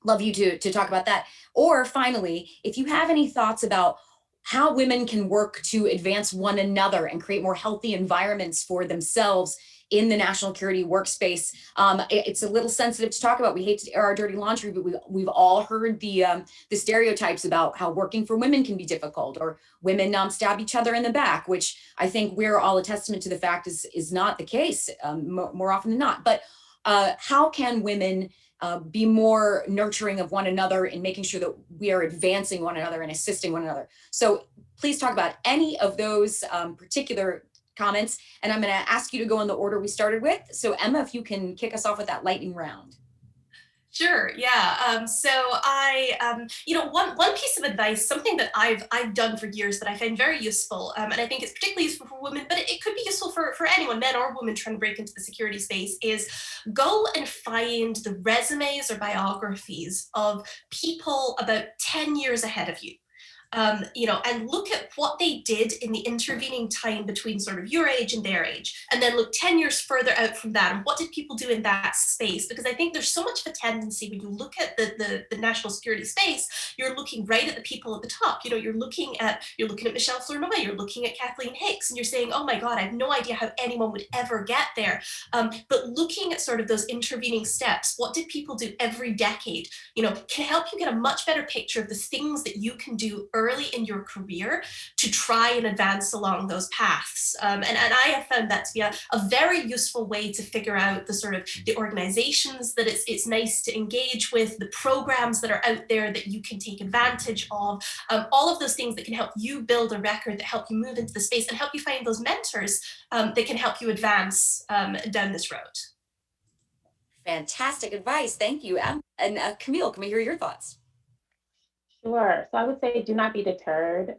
Love you to talk about that. Or finally, if you have any thoughts about how women can work to advance one another and create more healthy environments for themselves in the national security workspace. It's a little sensitive to talk about. We hate to air our dirty laundry, but we've all heard the stereotypes about how working for women can be difficult, or women stab each other in the back, which I think we're all a testament to the fact is not the case more often than not. But how can women be more nurturing of one another in making sure that we are advancing one another and assisting one another? So please talk about any of those particular comments, and I'm going to ask you to go in the order we started with. So Emma, if you can kick us off with that lightning round. Sure. Yeah. So I, you know, one piece of advice, something that I've done for years that I find very useful, and I think it's particularly useful for women, but it could be useful for anyone, men or women trying to break into the security space, is go and find the resumes or biographies of people about 10 years ahead of you. You know, and look at what they did in the intervening time between sort of your age and their age, and then look 10 years further out from that, and what did people do in that space? Because I think there's so much of a tendency when you look at the national security space, you're looking right at the people at the top. You know, you're looking at Michèle Flournoy, you're looking at Kathleen Hicks, and you're saying, oh my God, I have no idea how anyone would ever get there. But looking at sort of those intervening steps, what did people do every decade, you know, can help you get a much better picture of the things that you can do early in your career to try and advance along those paths. And I have found that to be a very useful way to figure out the sort of the organizations that it's nice to engage with, the programs that are out there that you can take advantage of, all of those things that can help you build a record, that help you move into the space and help you find those mentors that can help you advance down this road. Fantastic advice. Thank you. And Camille, can we hear your thoughts? Sure. So I would say do not be deterred.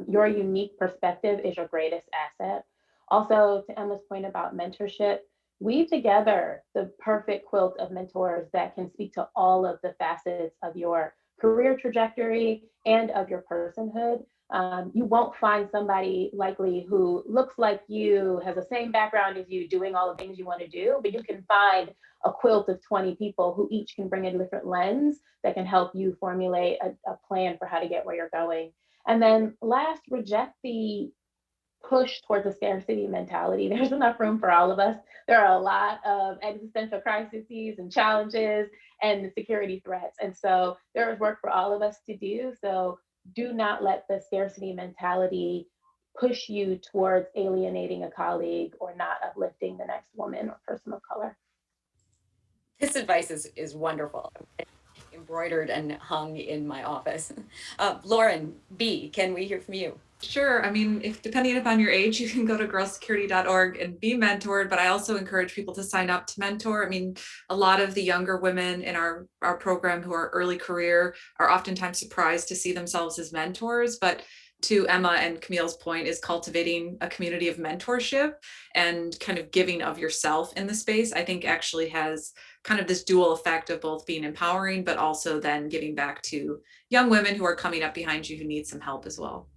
Your unique perspective is your greatest asset. Also, to Emma's point about mentorship, weave together the perfect quilt of mentors that can speak to all of the facets of your career trajectory and of your personhood. You won't find somebody likely who looks like you, has the same background as you, doing all the things you want to do, but you can find a quilt of 20 people who each can bring a different lens that can help you formulate a plan for how to get where you're going. And then last, reject the push towards a scarcity mentality. There's enough room for all of us. There are a lot of existential crises and challenges and security threats. And so there is work for all of us to do. So do not let the scarcity mentality push you towards alienating a colleague or not uplifting the next woman or person of color. This advice is wonderful. Embroidered and hung in my office. Lauren B., can we hear from you? Sure. I mean, if depending upon your age, you can go to girlsecurity.org and be mentored, but I also encourage people to sign up to mentor. I mean, a lot of the younger women in our program who are early career are oftentimes surprised to see themselves as mentors, but to Emma and Camille's point, is cultivating a community of mentorship and kind of giving of yourself in the space, I think actually has kind of this dual effect of both being empowering, but also then giving back to young women who are coming up behind you who need some help as well.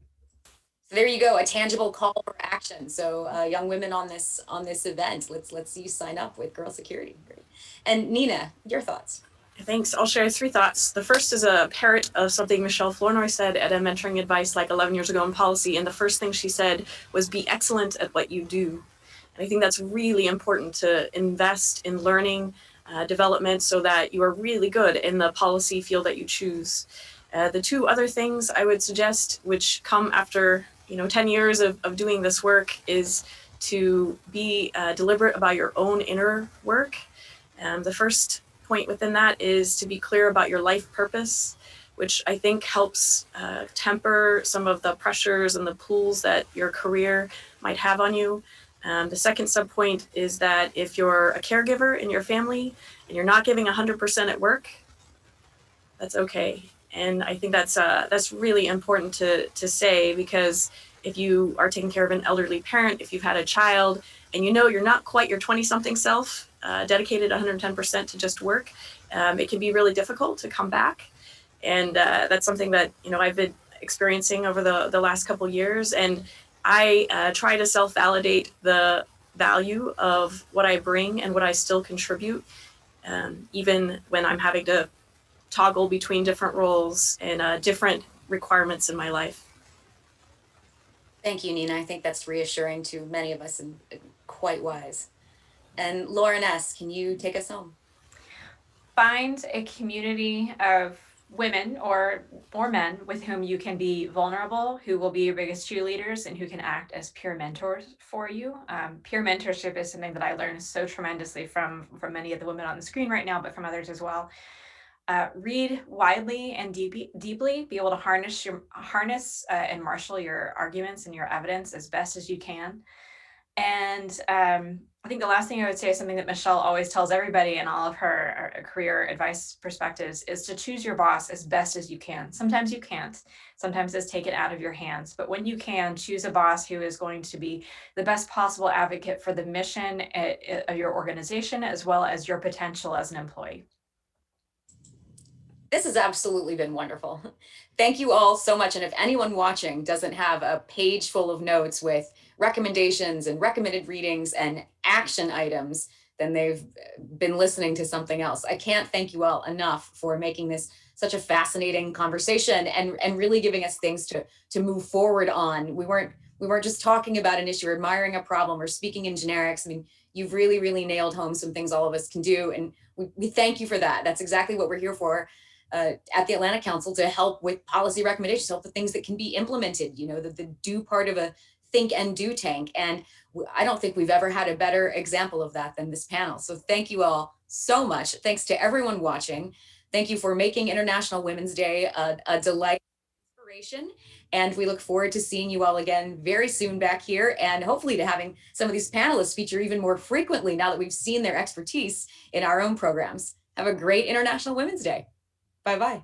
So there you go, a tangible call for action. So young women on this event, let's see you sign up with Girl Security. Great. And Nina, your thoughts? Thanks. I'll share 3 thoughts. The first is a parrot of something Michèle Flournoy said at a mentoring advice like 11 years ago in policy. And the first thing she said was be excellent at what you do. And I think that's really important to invest in learning development so that you are really good in the policy field that you choose. The 2 other things I would suggest, which come after 10 years of doing this work, is to be deliberate about your own inner work. The first point within that is to be clear about your life purpose, which I think helps temper some of the pressures and the pulls that your career might have on you. The second subpoint is that if you're a caregiver in your family and you're not giving 100% at work, that's okay. And I think that's really important to say, because if you are taking care of an elderly parent, if you've had a child, and you're not quite your 20-something self, dedicated 110% to just work, it can be really difficult to come back. And that's something that I've been experiencing over the last couple years. And I try to self-validate the value of what I bring and what I still contribute, even when I'm having to toggle between different roles and different requirements in my life. Thank you, Nina. I think that's reassuring to many of us and quite wise. And Lauren S., can you take us home? Find a community of women or men with whom you can be vulnerable, who will be your biggest cheerleaders and who can act as peer mentors for you. Peer mentorship is something that I learned so tremendously from many of the women on the screen right now, but from others as well. Read widely and deeply, be able to harness and marshal your arguments and your evidence as best as you can. And I think the last thing I would say is something that Michèle always tells everybody in all of her career advice perspectives, is to choose your boss as best as you can. Sometimes you can't. Sometimes it's taken out of your hands. But when you can, choose a boss who is going to be the best possible advocate for the mission of your organization, as well as your potential as an employee. This has absolutely been wonderful. Thank you all so much. And if anyone watching doesn't have a page full of notes with recommendations and recommended readings and action items, then they've been listening to something else. I can't thank you all enough for making this such a fascinating conversation and really giving us things to move forward on. We weren't just talking about an issue or admiring a problem or speaking in generics. I mean, you've really, really nailed home some things all of us can do. And we thank you for that. That's exactly what we're here for. at the Atlantic Council to help with policy recommendations, help with things that can be implemented, the do part of a think and do tank. And I don't think we've ever had a better example of that than this panel. So thank you all so much. Thanks to everyone watching. Thank you for making International Women's Day a delight, inspiration. And we look forward to seeing you all again very soon back here, and hopefully to having some of these panelists feature even more frequently now that we've seen their expertise in our own programs. Have a great International Women's Day. Bye-bye.